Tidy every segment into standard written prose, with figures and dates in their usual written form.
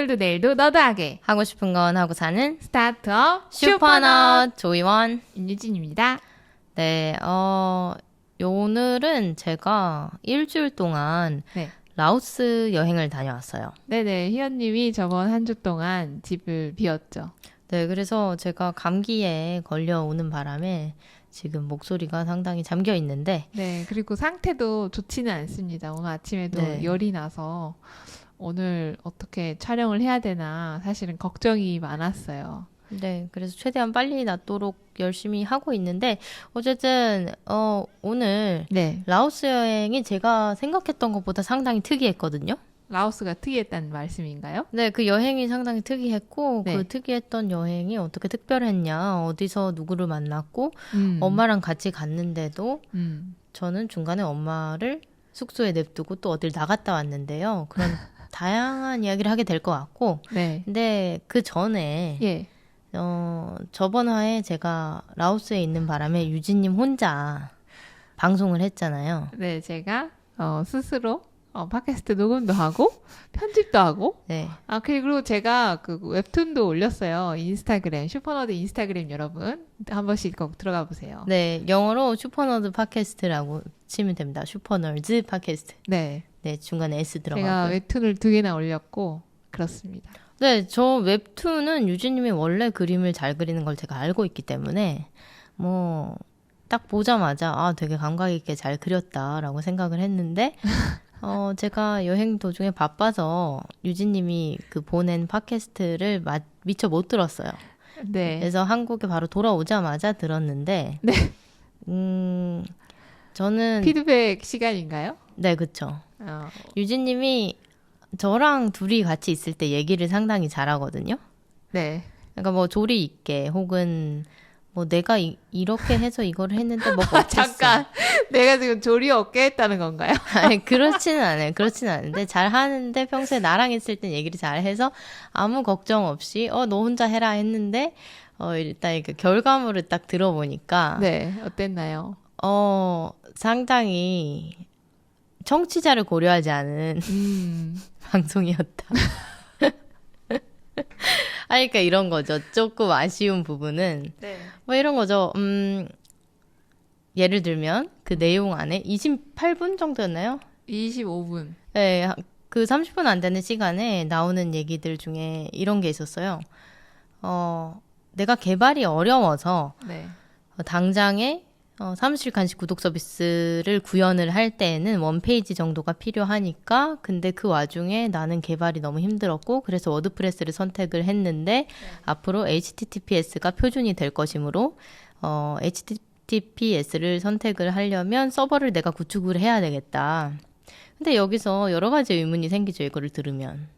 오늘도 내일도 너드하게 하고 싶은 건 하고 사는 스타트업 슈퍼넛 조이원 임유진입니다. 네, 오늘은 제가 일주일 동안 네. 라오스 여행을 다녀왔어요. 네네, 희연님이 저번 한 주 동안 집을 비웠죠. 네, 그래서 제가 감기에 걸려오는 바람에 지금 목소리가 상당히 잠겨 있는데 네, 그리고 상태도 좋지는 않습니다. 오늘 아침에도 네. 열이 나서 오늘 어떻게 촬영을 해야 되나 사실은 걱정이 많았어요. 네, 그래서 최대한 빨리 낫도록 열심히 하고 있는데 어쨌든 오늘 네, 라오스 여행이 제가 생각했던 것보다 상당히 특이했거든요. 라오스가 특이했다는 말씀인가요? 네, 그 여행이 상당히 특이했고 네. 그 특이했던 여행이 어떻게 특별했냐, 어디서 누구를 만났고 음. 엄마랑 같이 갔는데도 음. 저는 중간에 엄마를 숙소에 냅두고 또 어딜 나갔다 왔는데요. 그런 다양한 이야기를 하게 될 것 같고 네. 근데 그 전에 예. 저번 화에 제가 라오스에 있는 바람에 유진님 혼자 방송을 했잖아요. 네, 제가 스스로 팟캐스트 녹음도 하고 편집도 하고 네. 그리고 제가 그 웹툰도 올렸어요. 인스타그램, 슈퍼너드 인스타그램 여러분 한 번씩 꼭 들어가 보세요. 네, 영어로 슈퍼너드 팟캐스트라고 치면 됩니다. 슈퍼너즈 팟캐스트. 네, 네, 중간에 S 제가 들어가고요. 웹툰을 2개나 올렸고 그렇습니다. 네, 저 웹툰은 유진님이 원래 그림을 잘 그리는 걸 제가 알고 있기 때문에 뭐 딱 보자마자 되게 감각 있게 잘 그렸다라고 생각을 했는데 제가 여행 도중에 바빠서 유진님이 그 보낸 팟캐스트를 미처 못 들었어요. 네, 그래서 한국에 바로 돌아오자마자 들었는데 네. 저는 피드백 시간인가요? 네, 그쵸. 어, 유진님이 저랑 둘이 같이 있을 때 얘기를 상당히 잘하거든요. 네. 그러니까 뭐 조리 있게 혹은 뭐 내가 이렇게 해서 이걸 했는데 뭐가 어땠어. 잠깐, 내가 지금 조리 없게 했다는 건가요? 아니, 그렇지는 않아요. 그렇지는 않은데 잘 하는데 평소에 나랑 있을 땐 얘기를 잘 해서 아무 걱정 없이 너 혼자 해라 했는데 일단 이렇게 결과물을 딱 들어보니까 네, 어땠나요? 상당히 청취자를 고려하지 않은 방송이었다. 그러니까 이런 거죠. 조금 아쉬운 부분은 네. 뭐 이런 거죠. 예를 들면 그 내용 안에 28분 정도였나요? 25분. 네, 그 30분 안 되는 시간에 나오는 얘기들 중에 이런 게 있었어요. 내가 개발이 어려워서 네. 당장에 사무실 간식 구독 서비스를 구현을 할 때에는 원페이지 정도가 필요하니까 근데 그 와중에 나는 개발이 너무 힘들었고 그래서 워드프레스를 선택을 했는데 앞으로 HTTPS가 표준이 될 것이므로 HTTPS를 선택을 하려면 서버를 내가 구축을 해야 되겠다. 근데 여기서 여러 가지 의문이 생기죠. 이거를 들으면.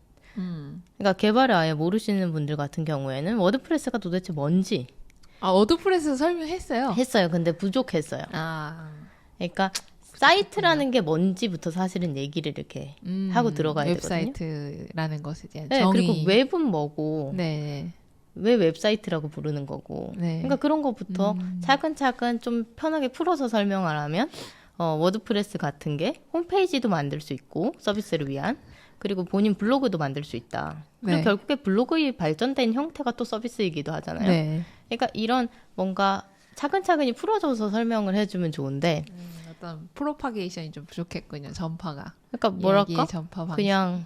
그러니까 개발을 아예 모르시는 분들 같은 경우에는 워드프레스가 도대체 뭔지 워드프레스 설명했어요. 했어요. 근데 부족했어요. 그러니까 사이트라는 게 뭔지부터 사실은 얘기를 이렇게 하고 들어가야 되거든요. 웹사이트라는 것에 대한 네, 정의. 그리고 웹은 뭐고 네. 왜 웹사이트라고 부르는 거고 네. 그러니까 그런 것부터 차근차근 좀 편하게 풀어서 설명을 하면 워드프레스 같은 게 홈페이지도 만들 수 있고 서비스를 위한 그리고 본인 블로그도 만들 수 있다. 그리고 네. 결국에 블로그의 발전된 형태가 또 서비스이기도 하잖아요. 네. 그러니까 이런 뭔가 차근차근히 풀어줘서 설명을 해주면 좋은데 어떤 프로파게이션이 좀 부족했군요. 전파가. 그러니까 뭐랄까 이야기의 전파 방식. 그냥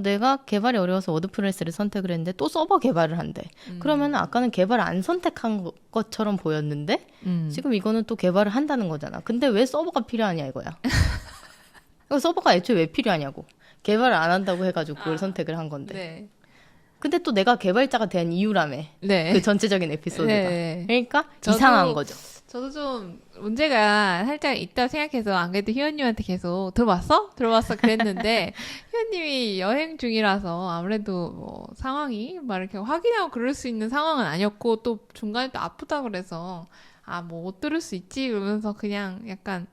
내가 개발이 어려워서 워드프레스를 선택을 했는데 또 서버 개발을 한대. 그러면 아까는 개발을 안 선택한 것처럼 보였는데 지금 이거는 또 개발을 한다는 거잖아. 근데 왜 서버가 필요하냐 이거야. 서버가 애초에 왜 필요하냐고. 개발을 안 한다고 해가지고 그걸 선택을 한 건데. 네. 근데 또 내가 개발자가 된 이유라며. 네. 그 전체적인 에피소드가. 네. 그러니까 저도- 이상한 거죠. 저도 좀 문제가 살짝 있다고 생각해서 안 그래도 희원님한테 계속 들어봤어? 그랬는데 희원님이 여행 중이라서 아무래도 뭐 상황이 막 이렇게 확인하고 그럴 수 있는 상황은 아니었고 또 중간에 또 아프다 그래서 뭐 못 들을 수 있지 그러면서 그냥 약간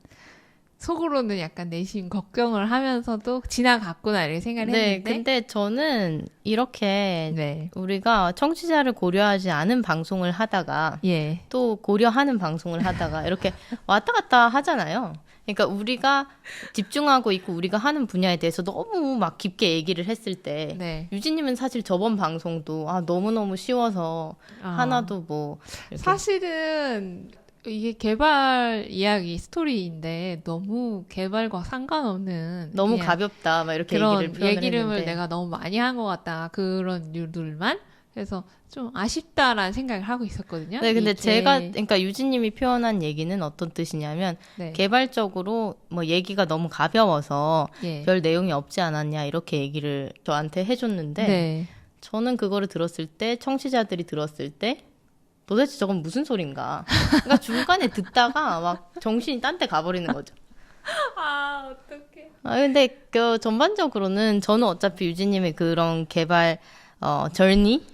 속으로는 약간 내심 걱정을 하면서도 지나갔구나 이렇게 생각을 네, 했는데 근데 저는 이렇게 네. 우리가 청취자를 고려하지 않은 방송을 하다가 예. 또 고려하는 방송을 하다가 이렇게 왔다 갔다 하잖아요. 그러니까 우리가 집중하고 있고 우리가 하는 분야에 대해서 너무 막 깊게 얘기를 했을 때 네. 유진님은 사실 저번 방송도 너무너무 쉬워서 하나도 뭐 이렇게 사실은 이게 개발 이야기 스토리인데 너무 개발과 상관없는 너무 그냥 가볍다 막 이렇게 그런 얘기를 표현을 얘기를 했는데 내가 너무 많이 한 것 같다 그런 류들만 그래서 좀 아쉽다라는 생각을 하고 있었거든요. 네, 근데 이게 제가 그러니까 유진님이 표현한 얘기는 어떤 뜻이냐면 네. 개발적으로 뭐 얘기가 너무 가벼워서 예. 별 내용이 없지 않았냐 이렇게 얘기를 저한테 해줬는데 네. 저는 그거를 들었을 때 청취자들이 들었을 때 도대체 저건 무슨 소린가? 그러니까 중간에 듣다가 막 정신이 딴 데 가버리는 거죠. 아, 어떡해. 근데 그 전반적으로는 저는 어차피 유진님의 그런 개발 절니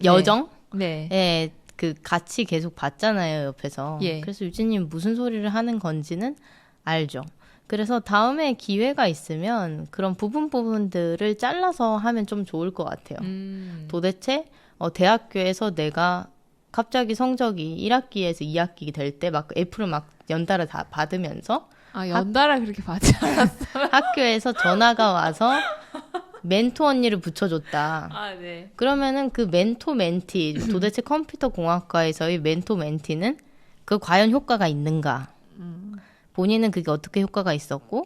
여정 네. 예, 그 같이 계속 봤잖아요, 옆에서. 예. 그래서 유진님 무슨 소리를 하는 건지는 알죠. 그래서 다음에 기회가 있으면 그런 부분들을 잘라서 하면 좀 좋을 것 같아요. 도대체 대학교에서 내가 갑자기 성적이 1학기에서 2학기 될 때 막 F를 막 연달아 다 받으면서 연달아 그렇게 받지 않았어. 학교에서 전화가 와서 멘토 언니를 붙여줬다. 네. 그러면은 그 멘토 멘티 도대체 컴퓨터 공학과에서의 멘토 멘티는 그 과연 효과가 있는가? 본인은 그게 어떻게 효과가 있었고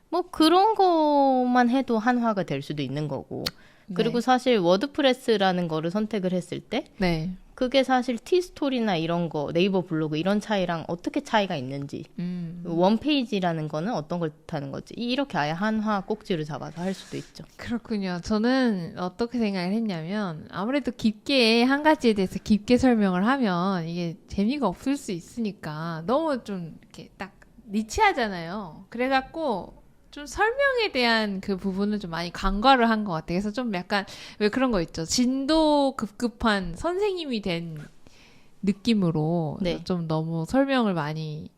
뭐 그런 것만 해도 한화가 될 수도 있는 거고. 그리고 네. 사실 워드프레스라는 거를 선택을 했을 때 네. 그게 사실 티스토리나 이런 거 네이버 블로그 이런 차이랑 어떻게 차이가 있는지 원페이지라는 거는 어떤 걸 뜻하는 거지 이렇게 아예 한화 꼭지를 잡아서 할 수도 있죠. 그렇군요. 저는 어떻게 생각을 했냐면 아무래도 깊게 한 가지에 대해서 깊게 설명을 하면 이게 재미가 없을 수 있으니까 너무 좀 이렇게 딱 니치하잖아요. 그래갖고 좀 설명에 대한 그 부분을 좀 많이 간과를 한 것 같아요. 그래서 좀 약간 왜 그런 거 있죠. 진도 급급한 선생님이 된 느낌으로 네. 좀 너무 설명을 많이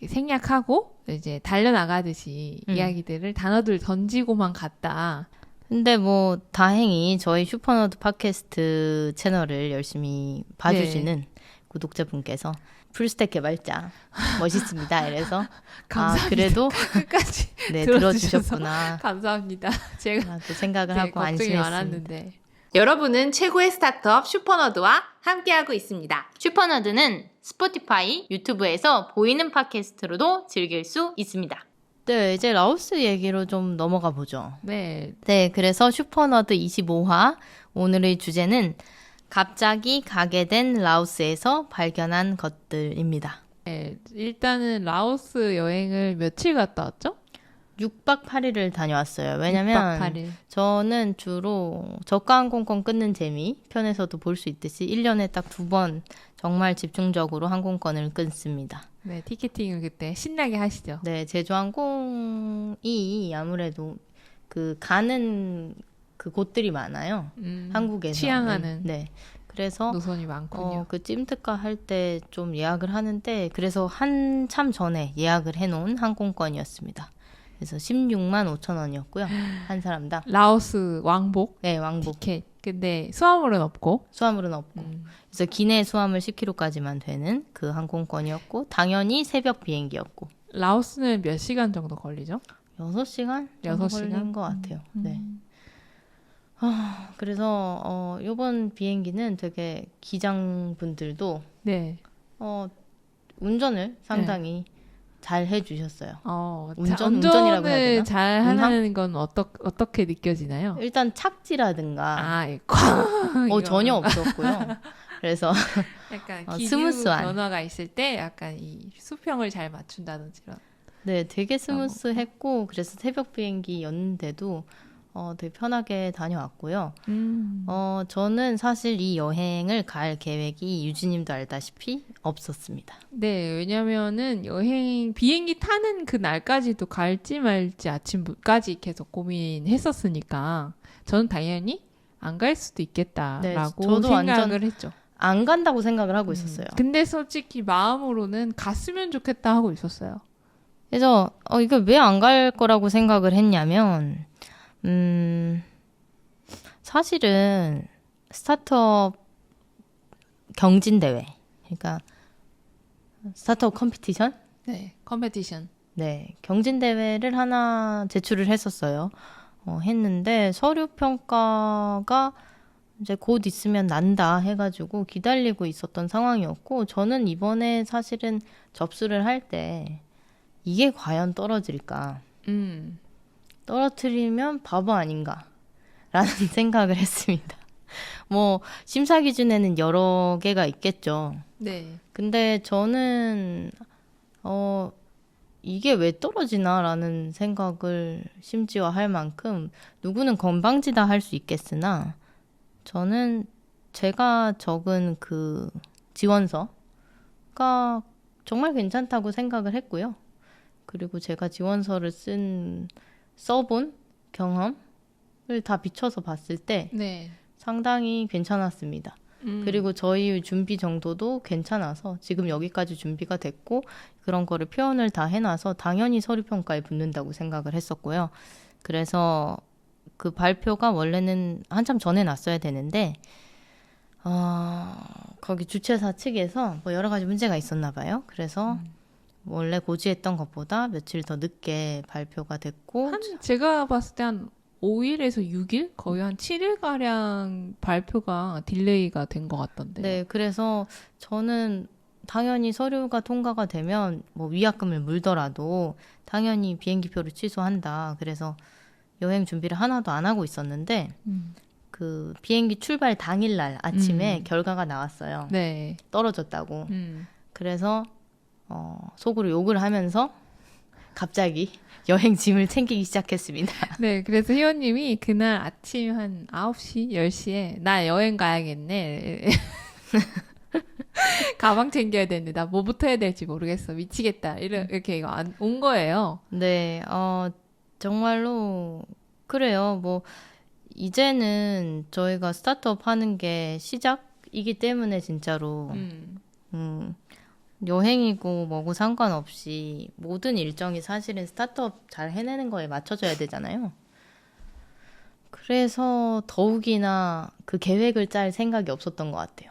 생략하고 이제 달려나가듯이 이야기들을 단어들 던지고만 갔다. 근데 뭐 다행히 저희 슈퍼너드 팟캐스트 채널을 열심히 봐주시는 구독자분께서 풀스택 개발자 멋있습니다. 이래서 감사합니다. 그래도 끝까지 네 들어주셔서 들어주셨구나. 감사합니다. 제가 또 생각을 하고 걱정이 안심했습니다. 많았는데. 여러분은 최고의 스타트업 슈퍼너드와 함께하고 있습니다. 슈퍼너드는 스포티파이, 유튜브에서 보이는 팟캐스트로도 즐길 수 있습니다. 네, 이제 라오스 얘기로 좀 넘어가 보죠. 네. 네, 그래서 슈퍼너드 25화 오늘의 주제는 갑자기 가게 된 라오스에서 발견한 것들입니다. 네, 일단은 라오스 여행을 며칠 갔다 왔죠? 6박 8일을 다녀왔어요. 왜냐면 6박 8일. 저는 주로 저가 항공권 끊는 재미 편에서도 볼 수 있듯이 1년에 딱 2번 정말 집중적으로 항공권을 끊습니다. 네, 티켓팅을 그때 신나게 하시죠. 네, 제주항공이 아무래도 그 가는 그 곳들이 많아요. 한국에서. 취향하는 네. 그래서 노선이 많군요. 그 찜특가 할 때 좀 예약을 하는데 그래서 한참 전에 예약을 해놓은 항공권이었습니다. 그래서 16만 5천 원이었고요. 한 사람당. 라오스 왕복 네, 왕복. 티켓. 근데 수화물은 없고. 수화물은 없고. 그래서 기내 수화물 10kg까지만 되는 그 항공권이었고 당연히 새벽 비행기였고. 라오스는 몇 시간 정도 걸리죠? 6시간? 6시간? 걸린 것 같아요. 네. 그래서 이번 비행기는 되게 기장분들도 네. 운전을 상당히 잘 해주셨어요. 운전을 운전이라고 해야 되나? 잘 하는 건 어떻게 느껴지나요? 일단 착지라든가 전혀 없었고요. 그래서 약간 어, 기류 스무스한. 변화가 있을 때 약간 이 수평을 잘 맞춘다든지 이런. 네, 되게 스무스했고 그래서 새벽 비행기였는데도 되게 편하게 다녀왔고요. 저는 사실 이 여행을 갈 계획이 유진님도 알다시피 없었습니다. 네, 왜냐면은 비행기 타는 그 날까지도 갈지 말지 아침까지 계속 고민했었으니까 저는 당연히 안 갈 수도 있겠다라고 네, 저도 생각을 했죠. 안 간다고 생각을 하고 있었어요. 근데 솔직히 마음으로는 갔으면 좋겠다 하고 있었어요. 그래서 이거 왜 안 갈 거라고 생각을 했냐면 사실은 스타트업 경진대회, 그러니까 스타트업 컴피티션? 네, 컴페티션. 네, 경진대회를 하나 제출을 했었어요. 했는데 서류 평가가 이제 곧 있으면 난다 해가지고 기다리고 있었던 상황이었고, 저는 이번에 사실은 접수를 할 때 이게 과연 떨어질까? 떨어뜨리면 바보 아닌가? 라는 생각을 했습니다. 뭐, 심사 기준에는 여러 개가 있겠죠. 네. 근데 저는, 이게 왜 떨어지나? 라는 생각을 심지어 할 만큼, 누구는 건방지다 할 수 있겠으나, 저는 제가 적은 그 지원서가 정말 괜찮다고 생각을 했고요. 그리고 제가 지원서를 써본 경험을 다 비춰서 봤을 때 네. 상당히 괜찮았습니다. 그리고 저희 준비 정도도 괜찮아서 지금 여기까지 준비가 됐고 그런 거를 표현을 다 해놔서 당연히 서류평가에 붙는다고 생각을 했었고요. 그래서 그 발표가 원래는 한참 전에 났어야 되는데 거기 주최사 측에서 뭐 여러 가지 문제가 있었나 봐요. 그래서 원래 고지했던 것보다 며칠 더 늦게 발표가 됐고 제가 봤을 때 한 5일에서 6일? 거의 한 7일가량 발표가 딜레이가 된 것 같던데. 네, 그래서 저는 당연히 서류가 통과가 되면 뭐 위약금을 물더라도 당연히 비행기표를 취소한다. 그래서 여행 준비를 하나도 안 하고 있었는데 그 비행기 출발 당일날 아침에 결과가 나왔어요. 네. 떨어졌다고. 그래서 속으로 욕을 하면서 갑자기 여행 짐을 챙기기 시작했습니다. 네, 그래서 희원님이 그날 아침 한 9시, 10시에 나 여행 가야겠네. 가방 챙겨야 되는데 나 뭐부터 해야 될지 모르겠어. 미치겠다. 이렇게 온 거예요. 네, 정말로 그래요. 뭐 이제는 저희가 스타트업 하는 게 시작이기 때문에 진짜로 여행이고 뭐고 상관없이 모든 일정이 사실은 스타트업 잘 해내는 거에 맞춰져야 되잖아요. 그래서 더욱이나 그 계획을 짤 생각이 없었던 것 같아요.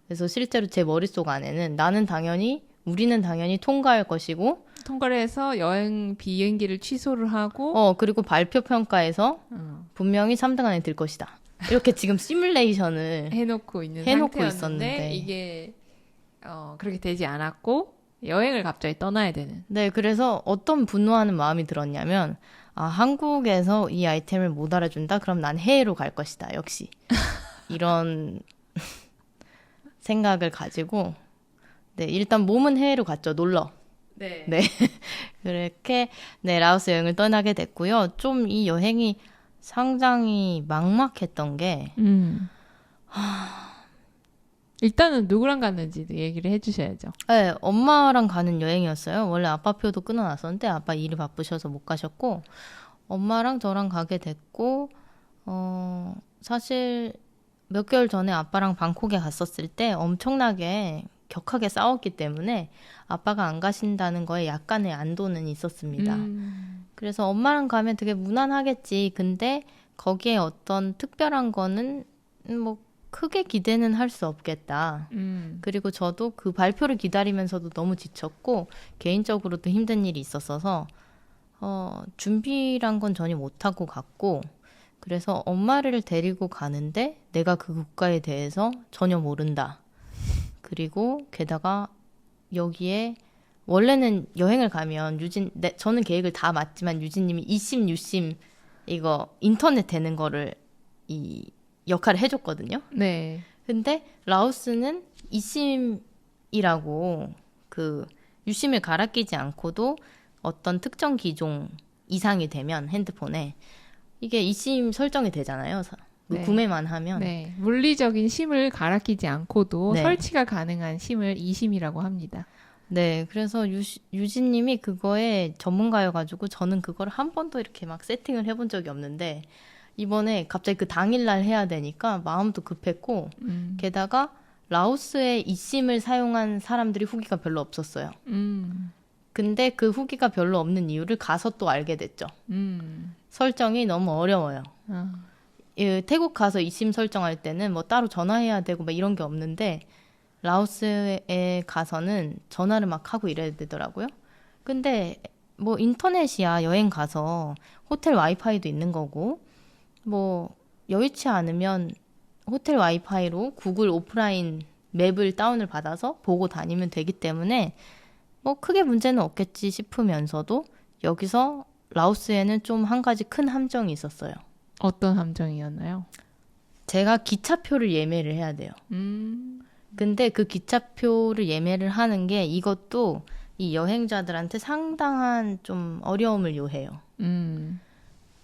그래서 실제로 제 머릿속 안에는 우리는 당연히 통과할 것이고 통과를 해서 여행 비행기를 취소를 하고 그리고 발표 평가에서 분명히 3등 안에 들 것이다. 이렇게 지금 시뮬레이션을 해놓고 해놓고 상태였는데 있었는데 이게 그렇게 되지 않았고 여행을 갑자기 떠나야 되는. 네, 그래서 어떤 분노하는 마음이 들었냐면 한국에서 이 아이템을 못 알아준다? 그럼 난 해외로 갈 것이다. 역시 이런 생각을 가지고 네, 일단 몸은 해외로 갔죠. 놀러. 네. 네. 그렇게 네, 라오스 여행을 떠나게 됐고요. 좀 이 여행이 상당히 막막했던 게 일단은 누구랑 갔는지 얘기를 해주셔야죠. 네, 엄마랑 가는 여행이었어요. 원래 아빠 표도 끊어놨었는데 아빠 일이 바쁘셔서 못 가셨고 엄마랑 저랑 가게 됐고 사실 몇 개월 전에 아빠랑 방콕에 갔었을 때 엄청나게 격하게 싸웠기 때문에 아빠가 안 가신다는 거에 약간의 안도는 있었습니다. 그래서 엄마랑 가면 되게 무난하겠지. 근데 거기에 어떤 특별한 거는 뭐 크게 기대는 할 수 없겠다. 그리고 저도 그 발표를 기다리면서도 너무 지쳤고 개인적으로도 힘든 일이 있었어서 준비란 건 전혀 못하고 갔고 그래서 엄마를 데리고 가는데 내가 그 국가에 대해서 전혀 모른다. 그리고 게다가 여기에 원래는 여행을 가면 저는 계획을 다 맞지만 유진님이 이심 유심 이거 인터넷 되는 거를 이 역할을 해줬거든요. 네. 근데 라오스는 이심이라고 그 유심을 갈아 끼지 않고도 어떤 특정 기종 이상이 되면 핸드폰에 이게 이심 설정이 되잖아요. 네. 구매만 하면. 네. 물리적인 심을 갈아 끼지 않고도 네. 설치가 가능한 심을 이심이라고 합니다. 네, 그래서 유진님이 그거에 전문가여가지고 저는 그걸 한 번도 이렇게 막 세팅을 해본 적이 없는데 이번에 갑자기 그 당일날 해야 되니까 마음도 급했고 게다가 라오스에 이심을 사용한 사람들이 후기가 별로 없었어요. 근데 그 후기가 별로 없는 이유를 가서 또 알게 됐죠. 설정이 너무 어려워요. 태국 가서 이심 설정할 때는 뭐 따로 전화해야 되고 막 이런 게 없는데 라오스에 가서는 전화를 막 하고 이래야 되더라고요. 근데 뭐 인터넷이야 여행 가서 호텔 와이파이도 있는 거고 뭐 여의치 않으면 호텔 와이파이로 구글 오프라인 맵을 다운을 받아서 보고 다니면 되기 때문에 뭐 크게 문제는 없겠지 싶으면서도 여기서 라오스에는 좀 한 가지 큰 함정이 있었어요. 어떤 함정이었나요? 제가 기차표를 예매를 해야 돼요. 근데 그 기차표를 예매를 하는 게 이것도 이 여행자들한테 상당한 좀 어려움을 요해요.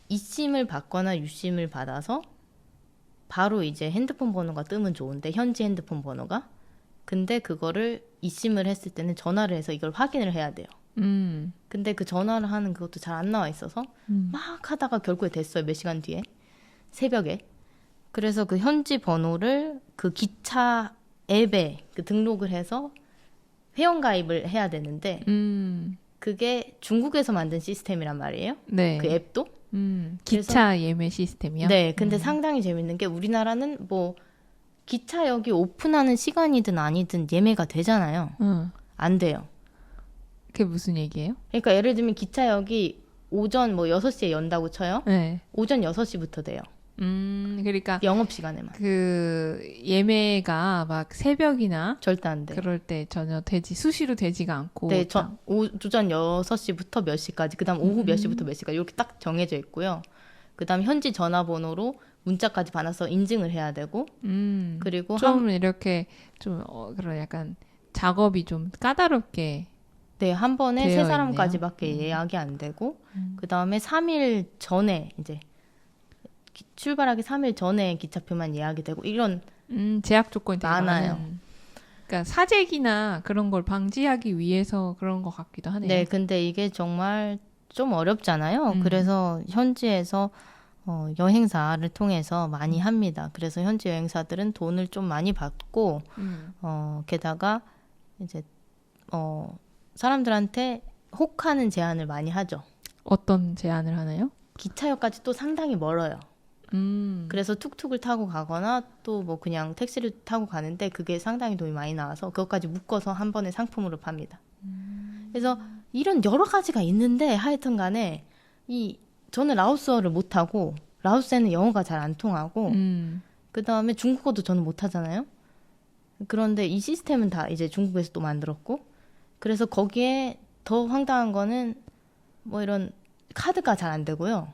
eSIM을 받거나 유심을 받아서 바로 이제 핸드폰 번호가 뜨면 좋은데 현지 핸드폰 번호가 근데 그거를 eSIM을 했을 때는 전화를 해서 이걸 확인을 해야 돼요. 근데 그 전화를 하는 그것도 잘 안 나와 있어서 막 하다가 결국에 됐어요. 몇 시간 뒤에 새벽에. 그래서 그 현지 번호를 그 기차 앱에 그 등록을 해서 회원가입을 해야 되는데 그게 중국에서 만든 시스템이란 말이에요. 네. 그 앱도. 기차 예매 시스템이요? 네. 근데 상당히 재밌는 게 우리나라는 뭐 기차역이 오픈하는 시간이든 아니든 예매가 되잖아요. 안 돼요. 그게 무슨 얘기예요? 그러니까 예를 들면 기차역이 오전 뭐 6시에 연다고 쳐요. 네. 오전 6시부터 돼요. 그러니까 영업시간에만. 그 예매가 막 새벽이나 절대 안 돼. 그럴 때 전혀 수시로 되지가 않고. 네, 오전 6시부터 몇 시까지, 그 다음 오후 몇 시부터 몇 시까지 이렇게 딱 정해져 있고요. 그 다음 현지 전화번호로 문자까지 받아서 인증을 해야 되고, 그리고 좀 이렇게 좀 그런 약간 작업이 좀 까다롭게 네, 한 번에 되어 3사람까지밖에 예약이 안 되고, 그 다음에 3일 전에 이제 출발하기 3일 전에 기차표만 예약이 되고 이런 제약 조건이 되게 많아요. 그러니까 사재기나 그런 걸 방지하기 위해서 그런 것 같기도 하네요. 네, 근데 이게 정말 좀 어렵잖아요. 그래서 현지에서 여행사를 통해서 많이 합니다. 그래서 현지 여행사들은 돈을 좀 많이 받고 게다가 이제 사람들한테 혹하는 제안을 많이 하죠. 어떤 제안을 하나요? 기차역까지 또 상당히 멀어요. 그래서 툭툭을 타고 가거나 또 뭐 그냥 택시를 타고 가는데 그게 상당히 돈이 많이 나와서 그것까지 묶어서 한 번에 상품으로 팝니다. 그래서 이런 여러 가지가 있는데 하여튼 간에 저는 라오스어를 못하고 라오스에는 영어가 잘 안 통하고 그 다음에 중국어도 저는 못하잖아요. 그런데 이 시스템은 다 이제 중국에서 또 만들었고 그래서 거기에 더 황당한 거는 뭐 이런 카드가 잘 안 되고요.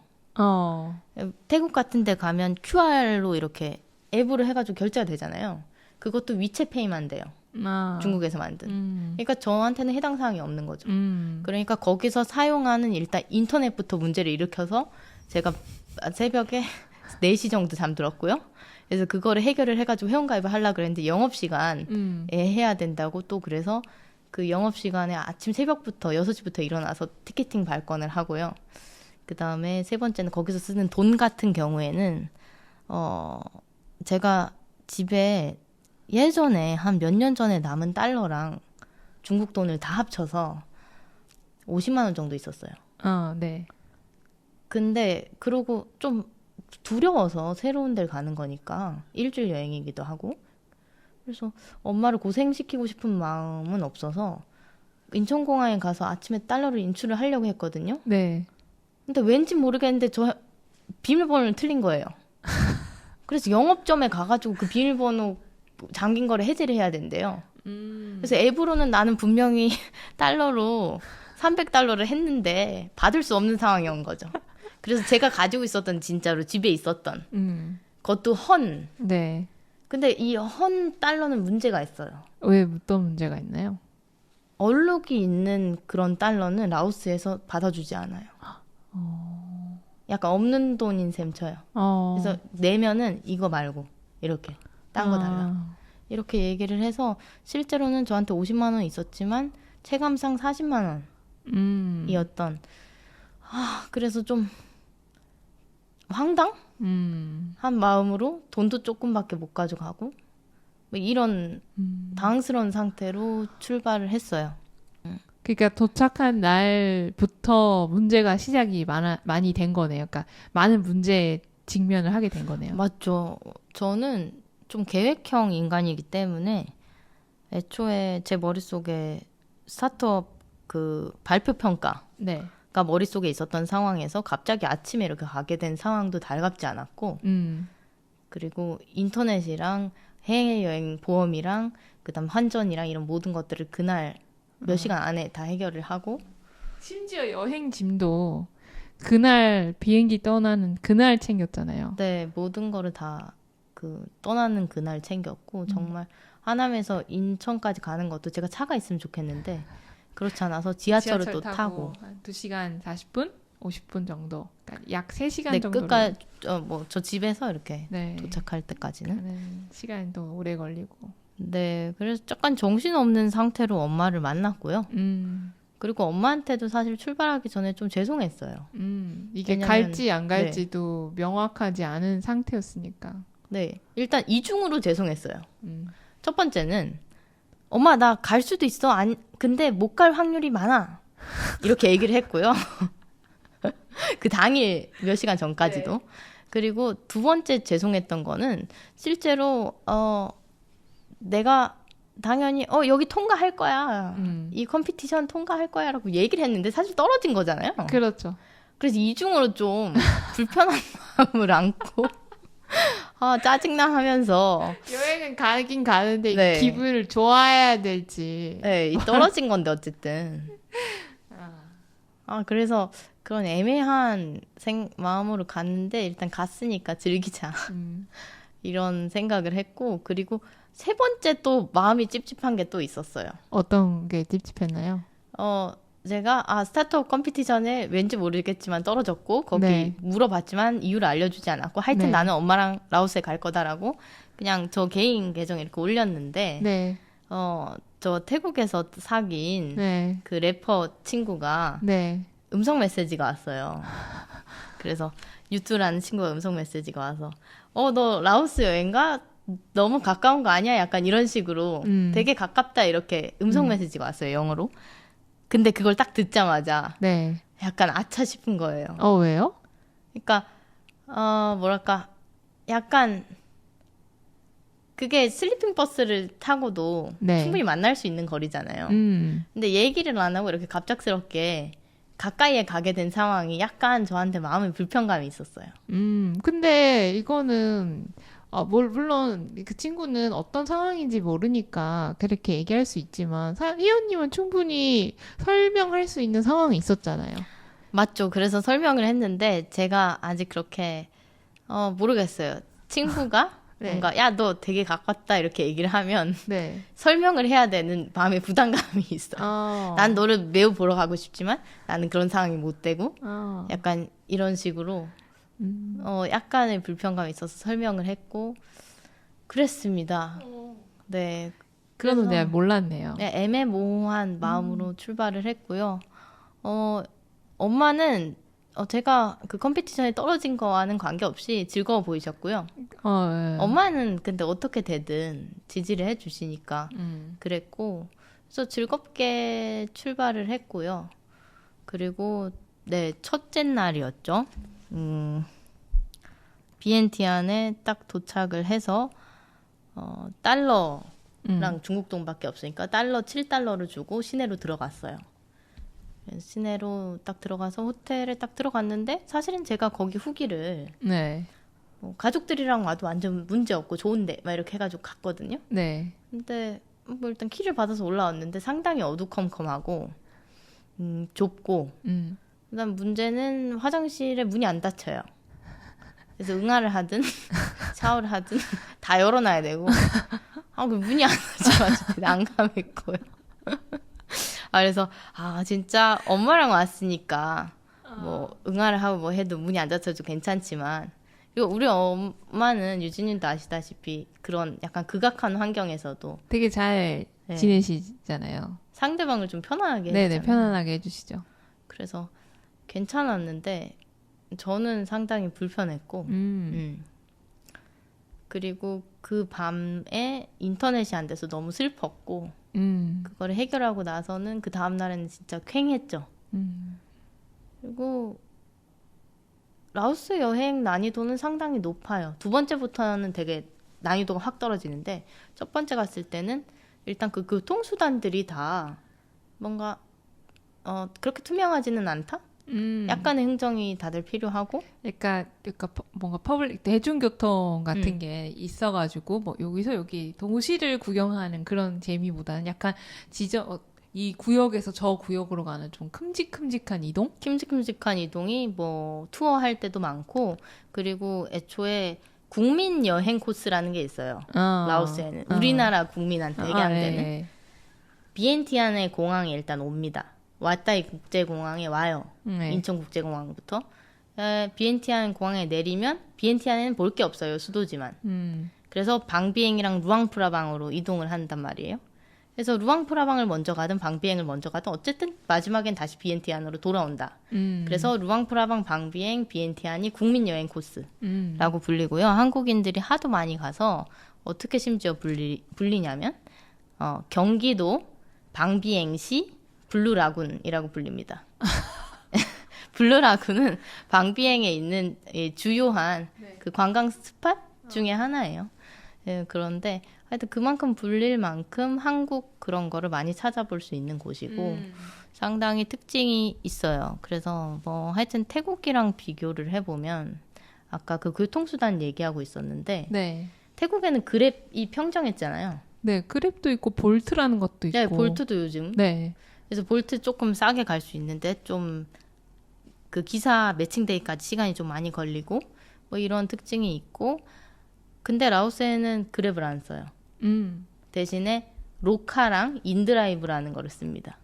태국 같은 데 가면 QR로 이렇게 앱으로 해가지고 결제가 되잖아요. 그것도 위챗페이만 돼요. 중국에서 만든. 그러니까 저한테는 해당 사항이 없는 거죠. 그러니까 거기서 사용하는 일단 인터넷부터 문제를 일으켜서 제가 새벽에 4시 정도 잠들었고요. 그래서 그거를 해결을 해가지고 회원가입을 하려고 그랬는데 영업시간에 해야 된다고 또 그래서 그 영업시간에 아침 새벽부터 6시부터 일어나서 티켓팅 발권을 하고요. 그 다음에 세 번째는 거기서 쓰는 돈 같은 경우에는 제가 집에 예전에 한 몇 년 전에 남은 달러랑 중국 돈을 다 합쳐서 50만 원 정도 있었어요. 네. 근데 그러고 좀 두려워서 새로운 데를 가는 거니까 일주일 여행이기도 하고 그래서 엄마를 고생시키고 싶은 마음은 없어서 인천공항에 가서 아침에 달러를 인출을 하려고 했거든요. 네. 근데 왠지 모르겠는데 저 비밀번호를 틀린 거예요. 그래서 영업점에 가가지고 그 비밀번호 잠긴 거를 해제를 해야 된대요. 그래서 앱으로는 나는 분명히 달러로 300달러를 했는데 받을 수 없는 상황이 온 거죠. 그래서 제가 가지고 있었던 진짜로 집에 있었던 그것도 헌. 네. 근데 이 헌 달러는 문제가 있어요. 왜 어떤 문제가 있나요? 얼룩이 있는 그런 달러는 라오스에서 받아주지 않아요. 약간 없는 돈인 셈 쳐요. 그래서 내면은 이거 말고 이렇게 딴 거 달라. 이렇게 얘기를 해서 실제로는 저한테 50만 원 있었지만 체감상 40만 원이었던 그래서 좀 황당한 마음으로 돈도 조금밖에 못 가져가고 뭐 이런 당황스러운 상태로 출발을 했어요. 그러니까 도착한 날부터 문제가 시작이 많이 된 거네요. 그러니까 많은 문제에 직면을 하게 된 거네요. 맞죠. 저는 좀 계획형 인간이기 때문에 애초에 제 머릿속에 스타트업 그 발표 평가 네. 머릿속에 있었던 상황에서 갑자기 아침에 이렇게 가게 된 상황도 달갑지 않았고 그리고 인터넷이랑 해외여행 보험이랑 그다음 환전이랑 이런 모든 것들을 그날 몇 시간 안에 다 해결을 하고 심지어 여행 짐도 그날 비행기 떠나는 그날 챙겼잖아요. 네, 모든 거를 다 그 떠나는 그날 챙겼고 정말 하남에서 인천까지 가는 것도 제가 차가 있으면 좋겠는데 그렇지 않아서 지하철을 또 타고 한 2시간 40분? 50분 정도. 그러니까 약 3시간 네, 정도. 끝까지 저 집에서 이렇게 네. 도착할 때까지는 가는 시간이 또 오래 걸리고. 네, 그래서 약간 정신없는 상태로 엄마를 만났고요. 그리고 엄마한테도 사실 출발하기 전에 좀 죄송했어요. 이게 왜냐면- 갈지 안 갈지도 명확하지 않은 상태였으니까. 네, 일단 이중으로 죄송했어요. 음. 첫 번째는 엄마 나 갈 수도 있어. 근데 못 갈 확률이 많아. 이렇게 얘기를 했고요. 그 당일 몇 시간 전까지도. 네. 그리고 두 번째 죄송했던 거는 실제로 내가 당연히 여기 통과할 거야. 이 컴피티션 통과할 거야라고 얘기를 했는데 사실 떨어진 거잖아요. 그렇죠. 그래서 이중으로 좀 불편한 마음을 안고 짜증나 하면서 여행은 가긴 가는데 네. 기분을 좋아해야 될지. 네, 이 떨어진 건데 어쨌든. 그래서 그런 애매한 마음으로 갔는데 일단 갔으니까 즐기자. 이런 생각을 했고 그리고 세 번째 또 마음이 찝찝한 게 또 있었어요. 어떤 게 찝찝했나요? 제가 스타트업 컴피티션에 왠지 모르겠지만 떨어졌고 거기 네. 물어봤지만 이유를 알려주지 않았고 하여튼 네. 나는 엄마랑 라오스에 갈 거다라고 그냥 저 개인 계정에 이렇게 올렸는데 네. 저 태국에서 사귄 네. 그 래퍼 친구가 네. 음성 메시지가 왔어요. 그래서 유투라는 친구가 음성 메시지가 와서 너 라오스 여행가? 너무 가까운 거 아니야? 약간 이런 식으로 되게 가깝다 이렇게 음성 메시지가 왔어요. 영어로. 근데 그걸 딱 듣자마자 네. 약간 아차 싶은 거예요. 왜요? 그러니까 뭐랄까 약간 그게 슬리핑 버스를 타고도 네. 충분히 만날 수 있는 거리잖아요. 음. 근데 얘기를 안 하고 이렇게 갑작스럽게 가까이에 가게 된 상황이 약간 저한테 마음에 불편감이 있었어요. 근데 이거는 물론 그 친구는 어떤 상황인지 모르니까 그렇게 얘기할 수 있지만 희연님은 충분히 설명할 수 있는 상황이 있었잖아요. 맞죠. 그래서 설명을 했는데 제가 아직 그렇게 모르겠어요. 친구가 네. 뭔가 야, 너 되게 가깝다 이렇게 얘기를 하면 네. 설명을 해야 되는 마음의 부담감이 있어. 난 너를 매우 보러 가고 싶지만 나는 그런 상황이 못 되고 약간 이런 식으로 약간의 불편감이 있어서 설명을 했고 그랬습니다. 네. 그건 그래서 내가 몰랐네요. 네, 애매모호한 마음으로 출발을 했고요. 엄마는 제가 그 컴피티션에 떨어진 거와는 관계없이 즐거워 보이셨고요. 네. 엄마는 근데 어떻게 되든 지지를 해주시니까 그랬고 그래서 즐겁게 출발을 했고요. 그리고 네, 첫째 날이었죠. 비엔티안에 딱 도착을 해서 달러랑 중국 돈밖에 없으니까 달러 7달러를 주고 시내로 들어갔어요. 시내로 딱 들어가서 호텔에 딱 들어갔는데 사실은 제가 거기 후기를 네. 가족들이랑 와도 완전 문제 없고 좋은데 막 이렇게 해가지고 갔거든요. 네. 근데 뭐 일단 키를 받아서 올라왔는데 상당히 어두컴컴하고 좁고 그다음 문제는 화장실에 문이 안 닫혀요. 그래서 응아를 하든 샤워를 하든 다 열어놔야 되고 그 문이 안 닫혀가지고 난감했고요. 그래서 진짜 엄마랑 왔으니까 뭐 응아를 하고 뭐 해도 문이 안 닫혀도 괜찮지만 그리고 우리 엄마는 유진님도 아시다시피 그런 약간 극악한 환경에서도 되게 잘 네. 지내시잖아요. 상대방을 좀 편안하게 네네, 해주잖아요. 편안하게 해주시죠. 그래서 괜찮았는데 저는 상당히 불편했고 그리고 그 밤에 인터넷이 안 돼서 너무 슬펐고 그거를 해결하고 나서는 그 다음 날에는 진짜 쾌했죠. 그리고 라오스 여행 난이도는 상당히 높아요. 두 번째부터는 되게 난이도가 확 떨어지는데 첫 번째 갔을 때는 일단 그 교통수단들이 다 뭔가 그렇게 투명하지는 않다? 약간의 흥정이 다들 필요하고 그러니까 뭔가 퍼블릭 대중교통 같은 음. 게 있어가지고 뭐 여기서 여기 도시를 구경하는 그런 재미보다는 약간 이 구역에서 저 구역으로 가는 좀 큼직큼직한 이동? 큼직큼직한 이동이 뭐 투어할 때도 많고 그리고 애초에 국민 여행 코스라는 게 있어요. 라오스에는 우리나라 국민한테 해당되는 네. 비엔티안의 공항에 일단 옵니다. 와타이 국제공항에 와요. 네. 인천국제공항부터 비엔티안 공항에 내리면 비엔티안에는 볼 게 없어요. 수도지만. 그래서 방비행이랑 루앙프라방으로 이동을 한단 말이에요. 그래서 루앙프라방을 먼저 가든 방비행을 먼저 가든 어쨌든 마지막엔 다시 비엔티안으로 돌아온다. 그래서 루앙프라방 방비행 비엔티안이 국민여행 코스라고 불리고요. 한국인들이 하도 많이 가서 어떻게 심지어 불리냐면 경기도 방비행시 블루라군이라고 불립니다. 블루라군은 방비행에 있는 주요한 그 관광 스팟 중에 하나예요. 예, 그런데 하여튼 그만큼 불릴 만큼 한국 그런 거를 많이 찾아볼 수 있는 곳이고 상당히 특징이 있어요. 그래서 뭐 하여튼 태국이랑 비교를 해보면 아까 그 교통수단 얘기하고 있었는데 네. 태국에는 그랩이 평정했잖아요. 네, 그랩도 있고 볼트라는 것도 있고. 네, 볼트도 요즘. 네. 그래서 볼트 조금 싸게 갈 수 있는데 좀 그 기사 매칭데이까지 시간이 좀 많이 걸리고 뭐 이런 특징이 있고 근데 라오스에는 그랩을 안 써요. 대신에 로카랑 인드라이브라는 거를 씁니다.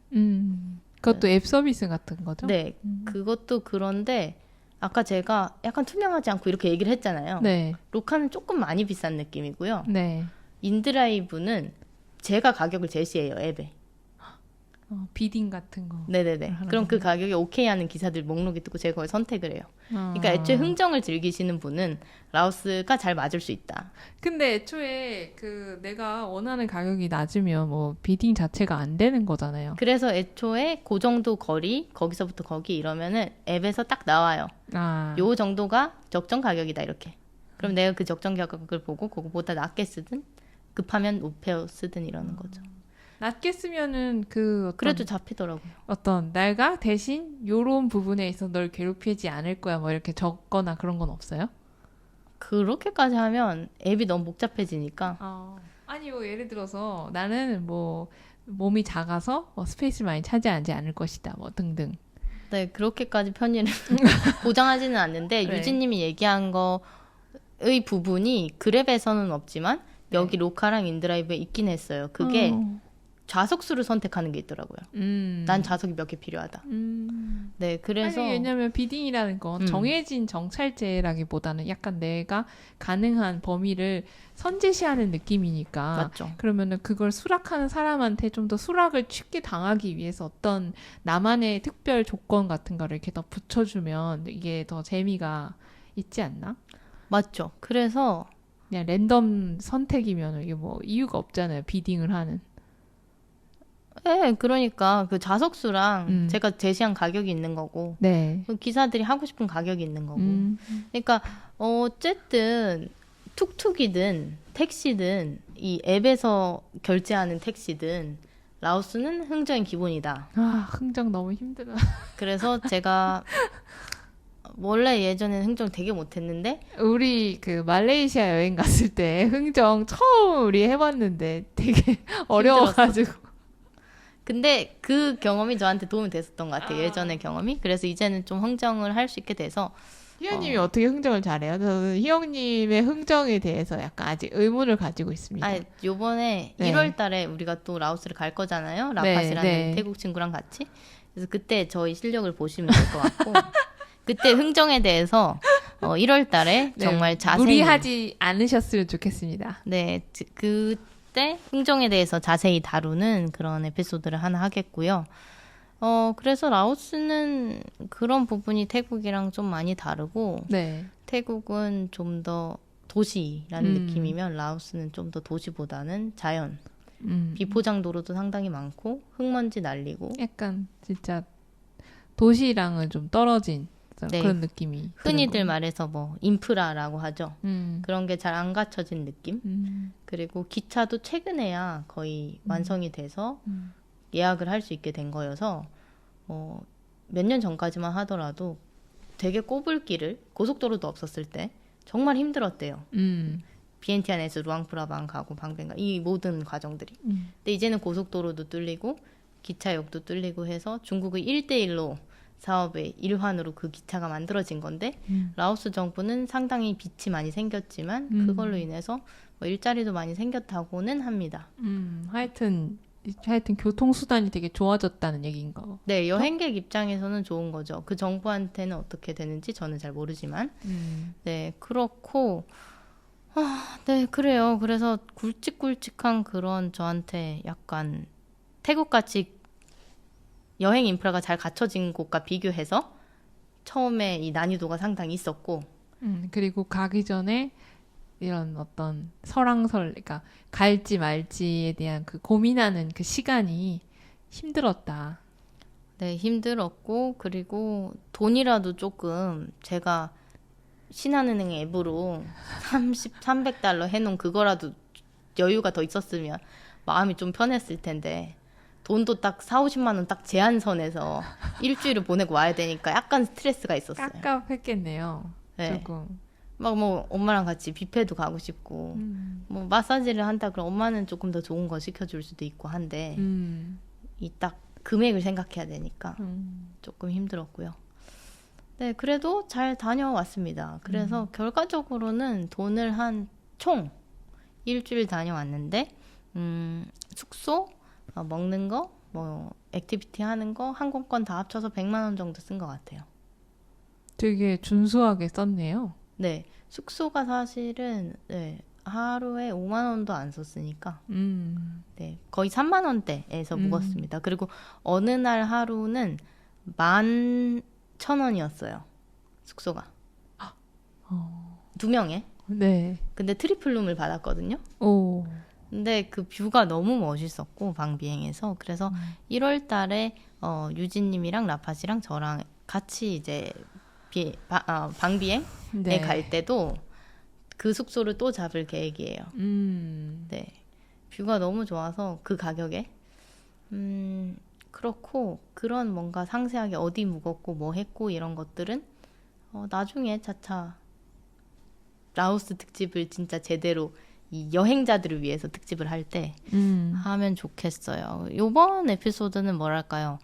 그것도 앱 서비스 같은 거죠? 네, 그것도 그런데 아까 제가 약간 투명하지 않고 이렇게 얘기를 했잖아요. 네. 로카는 조금 많이 비싼 느낌이고요. 네. 인드라이브는 제가 가격을 제시해요, 앱에. 비딩 같은 거. 네네네. 그럼 그 가격에 오케이 하는 기사들 목록이 뜨고 제가 그걸 선택을 해요. 그러니까 애초에 흥정을 즐기시는 분은 라오스가 잘 맞을 수 있다. 근데 애초에 그 내가 원하는 가격이 낮으면 뭐 비딩 자체가 안 되는 거잖아요. 그래서 애초에 그 정도 거리, 거기서부터 거기 이러면은 앱에서 딱 나와요. 요 정도가 적정 가격이다 이렇게. 그럼 내가 그 적정 가격을 보고 그거보다 낮게 쓰든 급하면 높여 쓰든 이러는 거죠. 낮게 쓰면은 그래도 잡히더라고요. 어떤 내가 대신 요런 부분에 있어 널 괴롭히지 않을 거야 뭐 이렇게 적거나 그런 건 없어요? 그렇게까지 하면 앱이 너무 복잡해지니까. 아니 뭐 예를 들어서 나는 뭐 몸이 작아서 스페이스를 많이 차지하지 않을 것이다 뭐 등등. 네, 그렇게까지 편의를 보장하지는 않는데 네. 유진님이 얘기한 거의 부분이 그랩에서는 없지만 여기 로카랑 인드라이브에 있긴 했어요. 그게 좌석수를 선택하는 게 있더라고요. 난 좌석이 몇 개 필요하다. 네, 그래서 아니, 왜냐면 비딩이라는 건 정해진 정찰제라기보다는 약간 내가 가능한 범위를 선제시하는 느낌이니까. 맞죠. 그러면은 그걸 수락하는 사람한테 좀 더 수락을 쉽게 당하기 위해서 어떤 나만의 특별 조건 같은 거를 이렇게 더 붙여주면 이게 더 재미가 있지 않나? 맞죠. 그래서 그냥 랜덤 선택이면 이게 뭐 이유가 없잖아요. 비딩을 하는. 네, 그러니까 그 좌석수랑 제가 제시한 가격이 있는 거고 네. 그 기사들이 하고 싶은 가격이 있는 거고 그러니까 어쨌든 툭툭이든 택시든 이 앱에서 결제하는 택시든 라오스는 흥정이 기본이다. 흥정 너무 힘들어. 그래서 제가 원래 예전에는 흥정 되게 못했는데 우리 그 말레이시아 여행 갔을 때 흥정 처음 우리 해봤는데 되게 어려워가지고. 근데 그 경험이 저한테 도움이 됐었던 것 같아요. 예전의 경험이. 그래서 이제는 좀 흥정을 할 수 있게 돼서 희영님이 어떻게 흥정을 잘해요? 저는 희영님의 흥정에 대해서 약간 아직 의문을 가지고 있습니다. 요번에 네. 1월 달에 우리가 또 라오스를 갈 거잖아요. 라팟이라는 네. 태국 친구랑 같이. 그래서 그때 저희 실력을 보시면 될 것 같고 그때 흥정에 대해서 1월 달에 정말 자세히 무리하지 않으셨으면 좋겠습니다. 네, 그때 흥정에 대해서 자세히 다루는 그런 에피소드를 하나 하겠고요. 그래서 라오스는 그런 부분이 태국이랑 좀 많이 다르고, 네. 태국은 좀 더 도시라는 느낌이면 라오스는 좀 더 도시보다는 자연. 비포장 도로도 상당히 많고, 흑먼지 날리고. 약간 진짜 도시랑은 좀 떨어진 네. 그런 느낌이. 흔히들 말해서 뭐 인프라라고 하죠. 음. 그런 게 잘 안 갖춰진 느낌. 그리고 기차도 최근에야 거의 완성이 돼서 예약을 할 수 있게 된 거여서 몇 년 전까지만 하더라도 되게 꼽을길을 고속도로도 없었을 때 정말 힘들었대요. 비엔티안에서 루앙프라방 가고 방뱅가 이 모든 과정들이. 근데 이제는 고속도로도 뚫리고 기차역도 뚫리고 해서 중국의 1대1로 사업의 일환으로 그 기차가 만들어진 건데 라오스 정부는 상당히 빚이 많이 생겼지만 그걸로 인해서 뭐 일자리도 많이 생겼다고는 합니다. 하여튼 교통수단이 되게 좋아졌다는 얘기인가 봐. 네, 여행객 입장에서는 좋은 거죠. 그 정부한테는 어떻게 되는지 저는 잘 모르지만. 네, 그렇고, 네, 그래요. 그래서 굵직굵직한 그런 저한테 약간 태국같이 여행 인프라가 잘 갖춰진 곳과 비교해서 처음에 이 난이도가 상당히 있었고, 그리고 가기 전에 이런 어떤 그러니까 갈지 말지에 대한 그 고민하는 그 시간이 힘들었다. 네, 힘들었고, 그리고 돈이라도 조금 제가 신한은행 앱으로 300달러 해놓은 그거라도 여유가 더 있었으면 마음이 좀 편했을 텐데, 돈도 딱 4, 50만 원 딱 제한선에서 일주일을 보내고 와야 되니까 약간 스트레스가 있었어요. 깝깝했겠네요. 네. 조금. 막 뭐 엄마랑 같이 뷔페도 가고 싶고 뭐 마사지를 한다 그럼 엄마는 조금 더 좋은 거 시켜줄 수도 있고 한데 이 딱 금액을 생각해야 되니까 조금 힘들었고요. 네, 그래도 잘 다녀왔습니다. 그래서 결과적으로는 돈을 한 총 일주일 다녀왔는데 숙소, 먹는 거, 뭐 액티비티 하는 거, 항공권 다 합쳐서 100만 원 정도 쓴 것 같아요. 되게 준수하게 썼네요. 네, 숙소가 사실은 네, 하루에 5만 원도 안 썼으니까 네, 거의 3만 원대에서 묵었습니다. 그리고 어느 날 하루는 11,000원이었어요. 숙소가. 두 명에. 네. 근데 트리플룸을 받았거든요. 오. 근데 그 뷰가 너무 멋있었고 방비행에서 그래서 1월 달에 유진님이랑 라팟이랑 저랑 같이 이제 방비행에 네. 갈 때도 그 숙소를 또 잡을 계획이에요. 네, 뷰가 너무 좋아서 그 가격에 그렇고 그런 뭔가 상세하게 어디 묵었고 뭐 했고 이런 것들은 나중에 차차 라오스 특집을 진짜 제대로 이 여행자들을 위해서 특집을 할 때 하면 좋겠어요. 이번 에피소드는 뭐랄까요?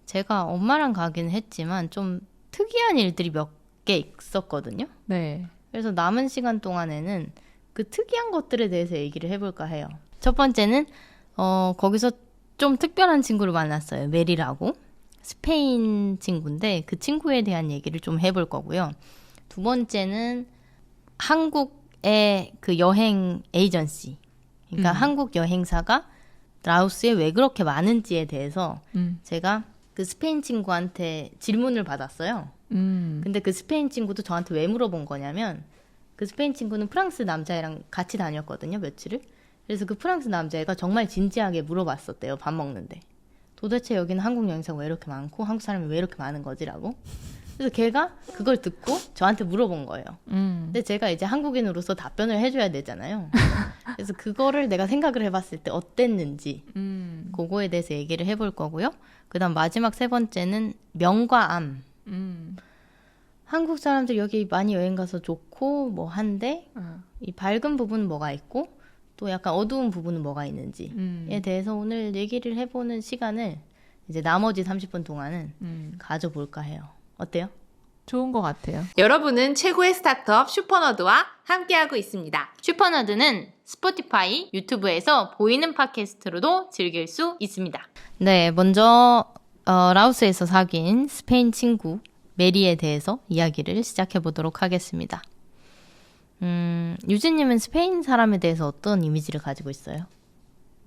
제가 엄마랑 가긴 했지만 좀 특이한 일들이 몇 개 있었거든요. 네. 그래서 남은 시간 동안에는 그 특이한 것들에 대해서 얘기를 해볼까 해요. 첫 번째는 거기서 좀 특별한 친구를 만났어요. 메리라고. 스페인 친구인데 그 친구에 대한 얘기를 좀 해볼 거고요. 두 번째는 한국의 그 여행 에이전시, 그러니까 한국 여행사가 라오스에 왜 그렇게 많은지에 대해서 제가 그 스페인 친구한테 질문을 받았어요. 근데 그 스페인 친구도 저한테 왜 물어본 거냐면 그 스페인 친구는 프랑스 남자애랑 같이 다녔거든요, 며칠을. 그래서 그 프랑스 남자애가 정말 진지하게 물어봤었대요, 밥 먹는데. 도대체 여기는 한국 여행사가 왜 이렇게 많고 한국 사람이 왜 이렇게 많은 거지라고. 그래서 걔가 그걸 듣고 저한테 물어본 거예요. 근데 제가 이제 한국인으로서 답변을 해줘야 되잖아요. 그래서 그거를 내가 생각을 해봤을 때 어땠는지 그거에 대해서 얘기를 해볼 거고요. 그 다음 마지막 세 번째는 명과 암. 한국 사람들 여기 많이 여행 가서 좋고 뭐 한데 이 밝은 부분은 뭐가 있고 또 약간 어두운 부분은 뭐가 있는지에 대해서 오늘 얘기를 해보는 시간을 이제 나머지 30분 동안은 가져볼까 해요. 어때요? 좋은 것 같아요. 여러분은 최고의 스타트업 슈퍼너드와 함께하고 있습니다. 슈퍼너드는 스포티파이, 유튜브에서 보이는 팟캐스트로도 즐길 수 있습니다. 네, 먼저 라오스에서 사귄 스페인 친구 메리에 대해서 이야기를 시작해 보도록 하겠습니다. 유진님은 스페인 사람에 대해서 어떤 이미지를 가지고 있어요?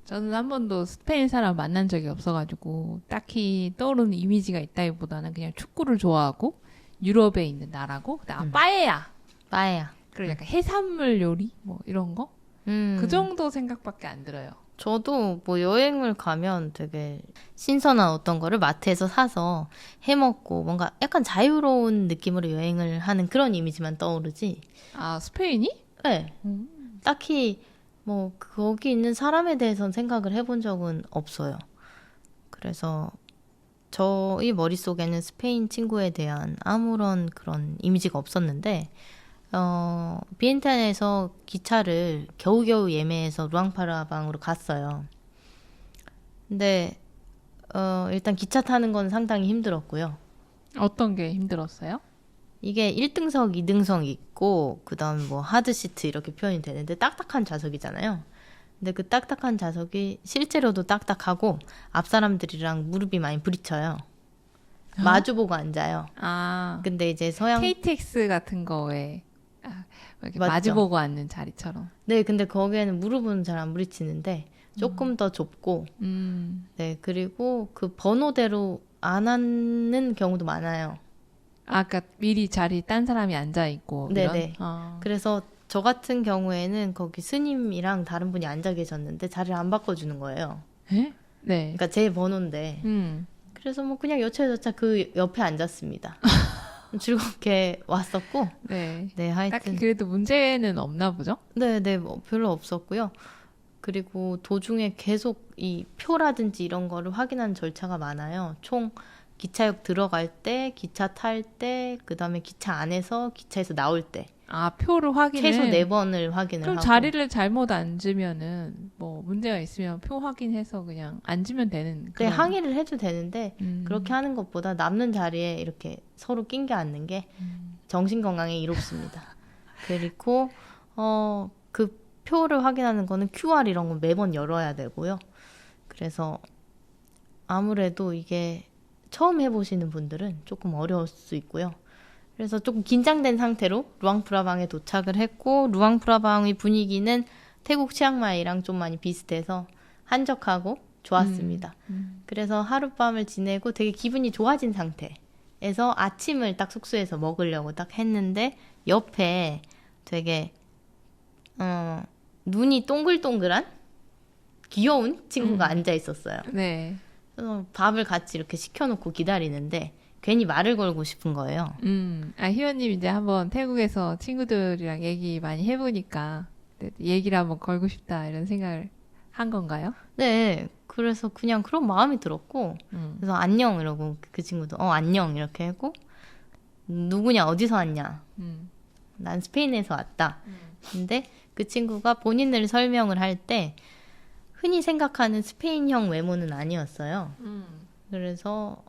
저는 한 번도 스페인 사람 만난 적이 없어가지고 딱히 떠오르는 이미지가 있다기보다는 그냥 축구를 좋아하고 유럽에 있는 나라고 그다음 빠에야 빠에야. 그리고 약간 해산물 요리 뭐 이런 거? 그 정도 생각밖에 안 들어요. 저도 뭐 여행을 가면 되게 신선한 어떤 거를 마트에서 사서 해먹고 뭔가 약간 자유로운 느낌으로 여행을 하는 그런 이미지만 떠오르지. 아, 스페인이? 네. 딱히 뭐 거기 있는 사람에 대해서는 생각을 해본 적은 없어요. 그래서 저희 머릿속에는 스페인 친구에 대한 아무런 그런 이미지가 없었는데 비엔탄에서 기차를 겨우겨우 예매해서 루앙프라방으로 갔어요. 근데 일단 기차 타는 건 상당히 힘들었고요. 어떤 게 힘들었어요? 이게 1등석, 2등석 있고 그다음 뭐 하드시트 이렇게 표현이 되는데 딱딱한 좌석이잖아요. 근데 그 딱딱한 좌석이 실제로도 딱딱하고 앞 사람들이랑 무릎이 많이 부딪혀요. 마주보고 앉아요. 아, 근데 이제 서양 KTX 같은 거에 이렇게 맞죠. 마주보고 앉는 자리처럼. 네, 근데 거기에는 무릎은 잘 안 부딪히는데 조금 더 좁고 네, 그리고 그 번호대로 안 앉는 경우도 많아요. 아까 미리 자리 딴 사람이 앉아 있고 이런. 네네. 그래서 저 같은 경우에는 거기 스님이랑 다른 분이 앉아 계셨는데 자리를 안 바꿔주는 거예요. 에? 네. 그러니까 제 번호인데. 그래서 뭐 그냥 여차저차 그 옆에 앉았습니다. 즐겁게 왔었고. 네. 네, 딱히 하여튼. 그래도 문제는 없나 보죠? 네네, 뭐 별로 없었고요. 그리고 도중에 계속 이 표라든지 이런 거를 확인하는 절차가 많아요. 총 기차역 들어갈 때, 기차 탈 때, 그 다음에 기차 안에서, 기차에서 나올 때. 아, 표를 확인을. 최소 4번을 확인을 그럼 하고. 자리를 잘못 앉으면은 뭐 문제가 있으면 표 확인해서 그냥 앉으면 되는 네, 그런. 항의를 해도 되는데 그렇게 하는 것보다 남는 자리에 이렇게 서로 낑겨 앉는 게 정신 건강에 이롭습니다. 그리고 그 표를 확인하는 거는 QR 이런 건 매번 열어야 되고요. 그래서 아무래도 이게 처음 해보시는 분들은 조금 어려울 수 있고요. 그래서 조금 긴장된 상태로 루앙프라방에 도착을 했고 루앙프라방의 분위기는 태국 치앙마이랑 좀 많이 비슷해서 한적하고 좋았습니다. 그래서 하룻밤을 지내고 되게 기분이 좋아진 상태에서 아침을 딱 숙소에서 먹으려고 딱 했는데 옆에 되게 눈이 동글동글한 귀여운 친구가 앉아 있었어요. 네. 그래서 밥을 같이 이렇게 시켜놓고 기다리는데 괜히 말을 걸고 싶은 거예요. 희원님 이제 한번 태국에서 친구들이랑 얘기 많이 해보니까 얘기를 한번 걸고 싶다 이런 생각을 한 건가요? 네, 그래서 그냥 그런 마음이 들었고 그래서 안녕 이러고 그 친구도 안녕 이렇게 하고 누구냐 어디서 왔냐 난 스페인에서 왔다. 근데 그 친구가 본인을 설명을 할 때 흔히 생각하는 스페인형 외모는 아니었어요. 그래서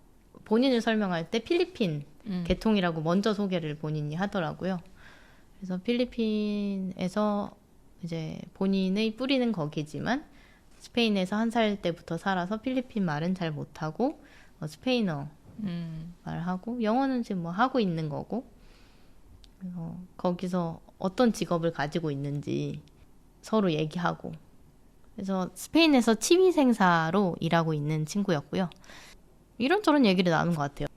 본인을 설명할 때 필리핀 계통이라고 먼저 소개를 본인이 하더라고요. 그래서 필리핀에서 이제 본인의 뿌리는 거기지만 스페인에서 1살 때부터 살아서 필리핀 말은 잘 못하고 스페인어 말하고 영어는 지금 뭐 하고 있는 거고 거기서 어떤 직업을 가지고 있는지 서로 얘기하고 그래서 스페인에서 취미생사로 일하고 있는 친구였고요. 이런저런 얘기를 나눈 것 같아요.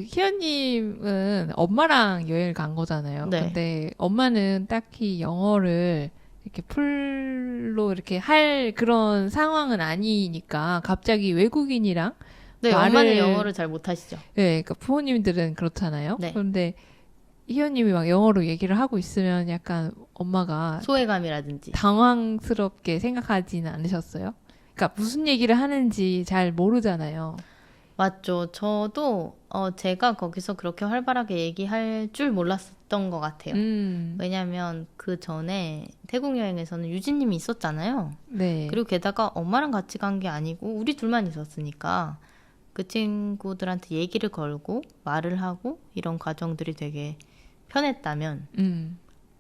희연님은 엄마랑 여행을 간 거잖아요. 네. 근데 엄마는 딱히 영어를 이렇게 풀로 이렇게 할 그런 상황은 아니니까 갑자기 외국인이랑 네, 말을- 엄마는 영어를 잘 못하시죠. 네, 그러니까 부모님들은 그렇잖아요. 네. 그런데 희연님이 막 영어로 얘기를 하고 있으면 약간 엄마가 소외감이라든지. 당황스럽게 생각하지는 않으셨어요? 그러니까 무슨 얘기를 하는지 잘 모르잖아요. 맞죠. 저도 제가 거기서 그렇게 활발하게 얘기할 줄 몰랐던 것 같아요. 왜냐면 그 전에 태국 여행에서는 유진님이 있었잖아요. 네. 그리고 게다가 엄마랑 같이 간 게 아니고 우리 둘만 있었으니까 그 친구들한테 얘기를 걸고 말을 하고 이런 과정들이 되게 편했다면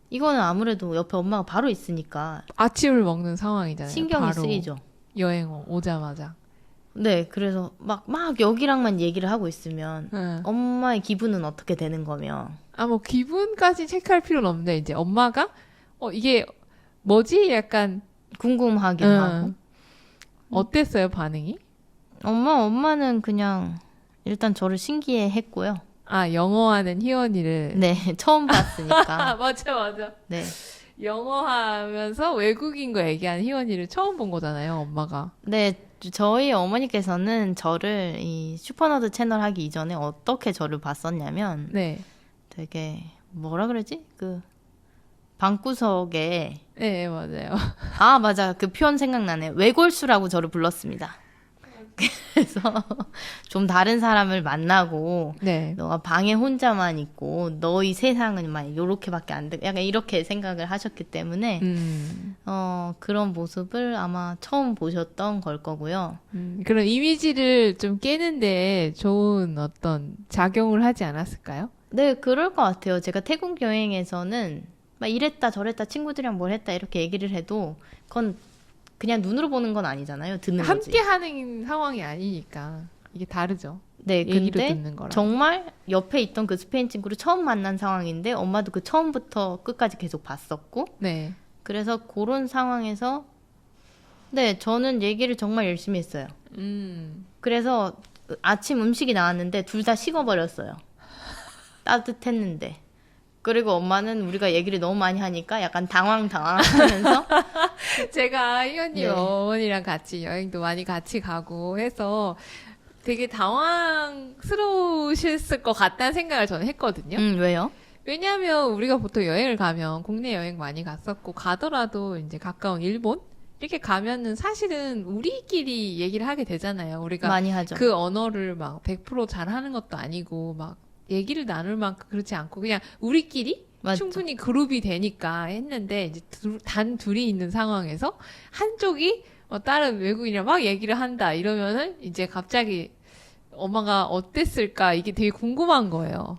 이거는 아무래도 옆에 엄마가 바로 있으니까 아침을 먹는 상황이잖아요. 신경이 바로 쓰이죠. 여행 오자마자. 네, 그래서 막 여기랑만 얘기를 하고 있으면 응. 엄마의 기분은 어떻게 되는 거며. 뭐 기분까지 체크할 필요는 없는데 이제 엄마가 이게 뭐지? 약간 궁금하긴 응. 하고. 어땠어요, 반응이? 엄마는 그냥 일단 저를 신기해 했고요. 영어하는 희원이를. 네, 처음 봤으니까. 맞아. 네. 영어 하면서 외국인과 얘기하는 희원이를 처음 본 거잖아요, 엄마가. 네, 저희 어머니께서는 저를 이 슈퍼너드 채널 하기 이전에 어떻게 저를 봤었냐면 네. 되게 뭐라 그러지? 그 방구석에 네, 맞아요. 맞아. 그 표현 생각나네. 외골수라고 저를 불렀습니다. 그래서 좀 다른 사람을 만나고 네. 너가 방에 혼자만 있고 너희 세상은 막 요렇게밖에 안 돼. 약간 이렇게 생각을 하셨기 때문에 그런 모습을 아마 처음 보셨던 걸 거고요. 그런 이미지를 좀 깨는데 좋은 어떤 작용을 하지 않았을까요? 네, 그럴 것 같아요. 제가 태국 여행에서는 막 이랬다 저랬다 친구들이랑 뭘 했다 이렇게 얘기를 해도 그건 그냥 눈으로 보는 건 아니잖아요. 듣는 거지. 함께 하는 상황이 아니니까 이게 다르죠. 네, 얘기로 근데 듣는 거랑. 정말 옆에 있던 그 스페인 친구를 처음 만난 상황인데 엄마도 그 처음부터 끝까지 계속 봤었고 네. 그래서 그런 상황에서 네, 저는 얘기를 정말 열심히 했어요. 그래서 아침 음식이 나왔는데 둘 다 식어버렸어요. 따뜻했는데. 그리고 엄마는 우리가 얘기를 너무 많이 하니까 약간 당황하면서 제가 희연님 네. 어머니랑 같이 여행도 많이 같이 가고 해서 되게 당황스러우셨을 것 같다는 생각을 저는 했거든요. 왜요? 왜냐하면 우리가 보통 여행을 가면 국내 여행 많이 갔었고 가더라도 이제 가까운 일본 이렇게 가면은 사실은 우리끼리 얘기를 하게 되잖아요. 우리가 많이 하죠. 그 언어를 막 100% 잘하는 것도 아니고 막 얘기를 나눌 만큼 그렇지 않고 그냥 우리끼리 맞죠. 충분히 그룹이 되니까 했는데 이제 단 둘이 있는 상황에서 한쪽이 다른 외국인이랑 막 얘기를 한다 이러면은 이제 갑자기 엄마가 어땠을까 이게 되게 궁금한 거예요.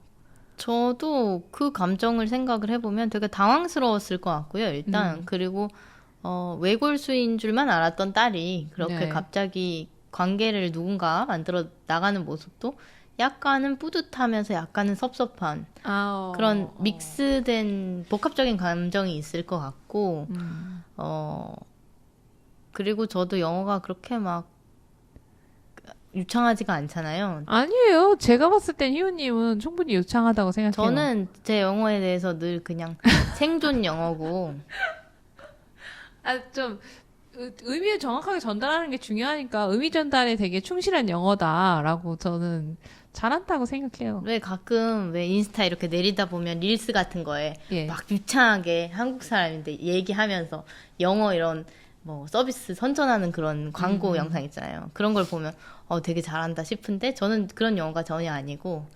저도 그 감정을 생각을 해보면 되게 당황스러웠을 것 같고요. 일단 그리고 외골수인 줄만 알았던 딸이 그렇게 네. 갑자기 관계를 누군가 만들어 나가는 모습도 약간은 뿌듯하면서 약간은 섭섭한 그런 믹스된 복합적인 감정이 있을 것 같고 그리고 저도 영어가 그렇게 막 유창하지가 않잖아요. 아니에요. 제가 봤을 땐 희우님은 충분히 유창하다고 생각해요. 저는 제 영어에 대해서 늘 그냥 생존 영어고 좀 의미를 정확하게 전달하는 게 중요하니까 의미 전달에 되게 충실한 영어다라고 저는 잘한다고 생각해요. 왜 가끔 왜 인스타 이렇게 내리다 보면 릴스 같은 거에 예. 막 유창하게 한국 사람인데 얘기하면서 영어 이런 뭐 서비스 선전하는 그런 광고 영상 있잖아요. 그런 걸 보면 되게 잘한다 싶은데 저는 그런 영어가 전혀 아니고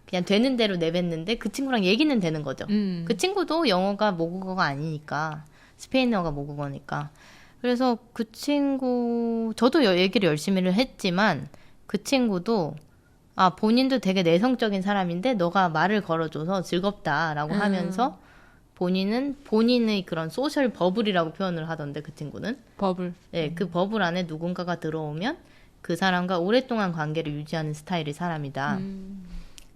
그냥 되는 대로 내뱉는데 그 친구랑 얘기는 되는 거죠. 그 친구도 영어가 모국어가 아니니까 스페인어가 모국어니까 그래서 그 친구 저도 얘기를 열심히 했지만 그 친구도 본인도 되게 내성적인 사람인데 너가 말을 걸어줘서 즐겁다라고 하면서 본인은 본인의 그런 소셜 버블이라고 표현을 하던데 그 친구는 버블. 네, 그 버블 안에 누군가가 들어오면 그 사람과 오랫동안 관계를 유지하는 스타일의 사람이다.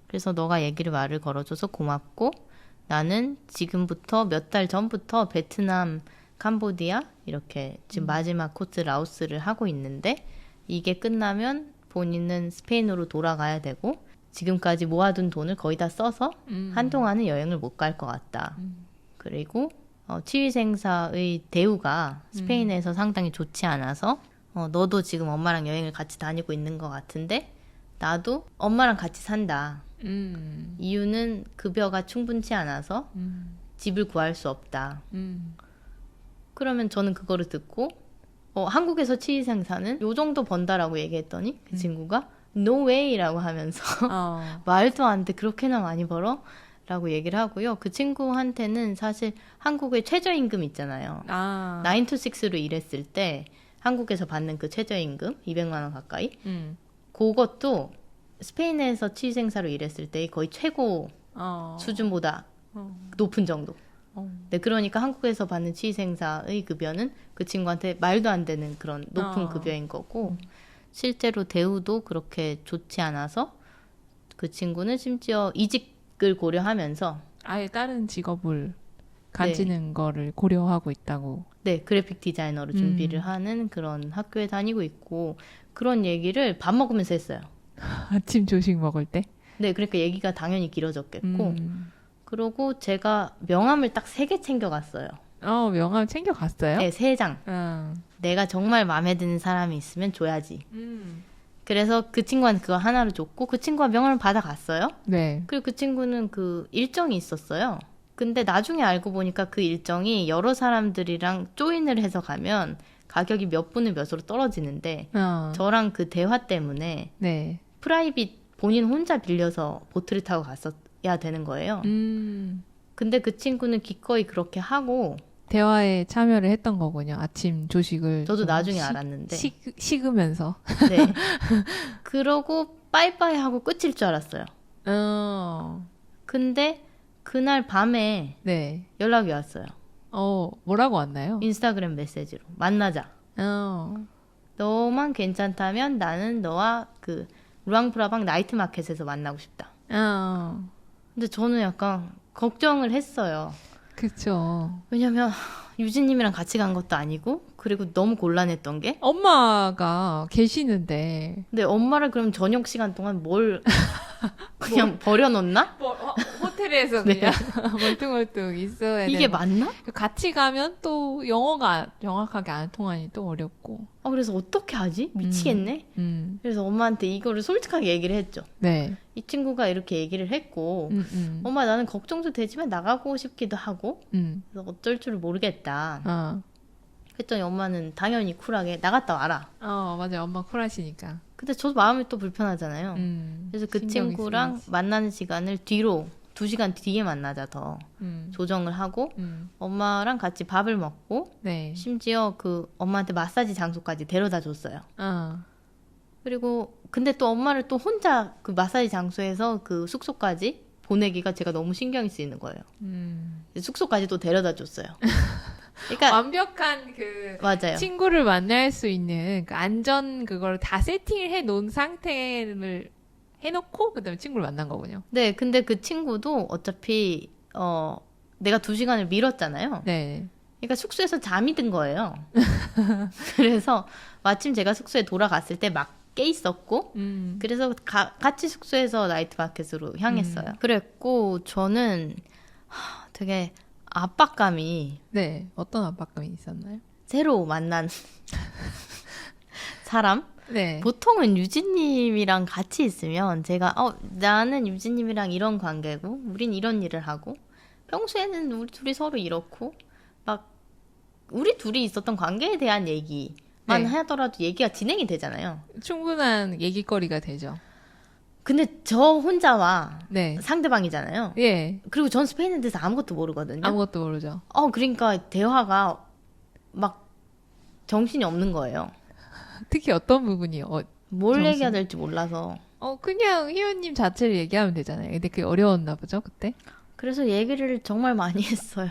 그래서 너가 말을 걸어줘서 고맙고 나는 지금부터 몇 달 전부터 베트남, 캄보디아 이렇게 지금 마지막 코스 라오스를 하고 있는데 이게 끝나면 본인은 스페인으로 돌아가야 되고 지금까지 모아둔 돈을 거의 다 써서 한동안은 여행을 못 갈 것 같다. 그리고 치위생사의 대우가 스페인에서 상당히 좋지 않아서 너도 지금 엄마랑 여행을 같이 다니고 있는 것 같은데 나도 엄마랑 같이 산다. 이유는 급여가 충분치 않아서 집을 구할 수 없다. 그러면 저는 그거를 듣고 한국에서 치위생사는 요 정도 번다라고 얘기했더니 그 친구가 No way라고 하면서 말도 안 돼 그렇게나 많이 벌어? 라고 얘기를 하고요. 그 친구한테는 사실 한국의 최저임금 있잖아요. 9 to 6로 일했을 때 한국에서 받는 그 최저임금 200만 원 가까이 그것도 스페인에서 치위생사로 일했을 때 거의 최고 수준보다 높은 정도. 네, 그러니까 한국에서 받는 치위생사의 급여는 그 친구한테 말도 안 되는 그런 높은 급여인 거고 실제로 대우도 그렇게 좋지 않아서 그 친구는 심지어 이직을 고려하면서 아예 다른 직업을 가지는 거를 고려하고 있다고. 네, 그래픽 디자이너로 준비를 하는 그런 학교에 다니고 있고 그런 얘기를 밥 먹으면서 했어요. 아침 조식 먹을 때? 네, 그러니까 얘기가 당연히 길어졌겠고 그러고 제가 명함을 딱 3개 챙겨갔어요. 명함 챙겨갔어요? 네, 3장. 내가 정말 마음에 드는 사람이 있으면 줘야지. 그래서 그 친구한테 그거 하나를 줬고 그 친구가 명함을 받아갔어요. 네. 그리고 그 친구는 그 일정이 있었어요. 근데 나중에 알고 보니까 그 일정이 여러 사람들이랑 조인을 해서 가면 가격이 몇 분의 몇으로 떨어지는데 저랑 그 대화 때문에 네. 프라이빗 본인 혼자 빌려서 보트를 타고 갔어야 되는 거예요. 근데 그 친구는 기꺼이 그렇게 하고 대화에 참여를 했던 거군요. 아침 조식을. 저도 좀 나중에 알았는데 식으면서. 네. 그러고 빠이빠이 하고 끝일 줄 알았어요. 근데 그날 밤에 네. 연락이 왔어요. 뭐라고 왔나요? 인스타그램 메시지로 만나자. 너만 괜찮다면 나는 너와 그 루앙프라방 나이트 마켓에서 만나고 싶다. 근데 저는 약간 걱정을 했어요. 그쵸. 왜냐면 유진님이랑 같이 간 것도 아니고 그리고 너무 곤란했던 게 엄마가 계시는데. 근데 엄마를 그럼 저녁 시간 동안 뭘 그냥 버려놓나? 호텔에서 네. 그냥 멀뚱멀뚱 있어야 이게 되고. 맞나? 같이 가면 또 영어가 정확하게 안 통하니 또 어렵고. 그래서 어떻게 하지? 미치겠네? 그래서 엄마한테 이거를 솔직하게 얘기를 했죠. 네. 이 친구가 이렇게 얘기를 했고 엄마 나는 걱정도 되지만 나가고 싶기도 하고 그래서 어쩔 줄 모르겠다. 그랬더니 엄마는 당연히 쿨하게 나갔다 와라. 맞아요. 엄마 쿨하시니까. 근데 저도 마음이 또 불편하잖아요. 그래서 그 신경 친구랑 있으면서. 만나는 시간을 뒤로 2시간 뒤에 만나자 더 조정을 하고 엄마랑 같이 밥을 먹고 네. 심지어 그 엄마한테 마사지 장소까지 데려다 줬어요. 그리고 근데 또 엄마를 또 혼자 그 마사지 장소에서 그 숙소까지 보내기가 제가 너무 신경이 쓰이는 거예요. 숙소까지 또 데려다 줬어요. 그러니까 완벽한 그 맞아요. 친구를 만날 수 있는 그 안전 그걸 다 세팅을 해 놓은 상태를 해놓고 그다음에 친구를 만난 거군요. 네, 근데 그 친구도 어차피 내가 2시간을 미뤘잖아요. 네. 그러니까 숙소에서 잠이 든 거예요. 그래서 마침 제가 숙소에 돌아갔을 때 막 깨 있었고 그래서 같이 숙소에서 나이트 마켓으로 향했어요. 그랬고 저는 되게 압박감이 네. 어떤 압박감이 있었나요? 새로 만난 사람? 네. 보통은 유진님이랑 같이 있으면 제가 나는 유진님이랑 이런 관계고 우린 이런 일을 하고 평소에는 우리 둘이 서로 이렇고 막 우리 둘이 있었던 관계에 대한 얘기만 네. 하더라도 얘기가 진행이 되잖아요. 충분한 얘기거리가 되죠. 근데 저 혼자와 네. 상대방이잖아요. 예. 그리고 전 스페인에 대해서 아무것도 모르거든요. 아무것도 모르죠. 그러니까 대화가 막 정신이 없는 거예요. 특히 어떤 부분이 뭘 정신? 얘기해야 될지 몰라서. 그냥 희원님 자체를 얘기하면 되잖아요. 근데 그게 어려웠나 보죠, 그때? 그래서 얘기를 정말 많이 했어요.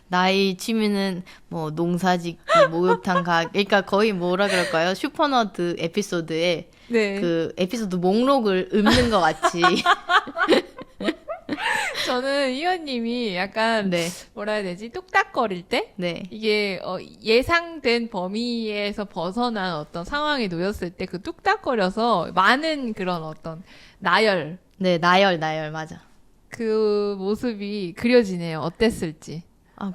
나의 취미는 뭐 농사짓기, 목욕탕 가기. 그러니까 거의 뭐라 그럴까요? 슈퍼너드 에피소드에 네. 그 에피소드 목록을 읊는 것 같이. 저는 희원님이 약간 네, 뭐라 해야 되지? 뚝딱거릴 때? 네, 이게 예상된 범위에서 벗어난 어떤 상황에 놓였을 때 그 뚝딱거려서 많은 그런 어떤 나열 네, 나열, 맞아. 그 모습이 그려지네요. 어땠을지.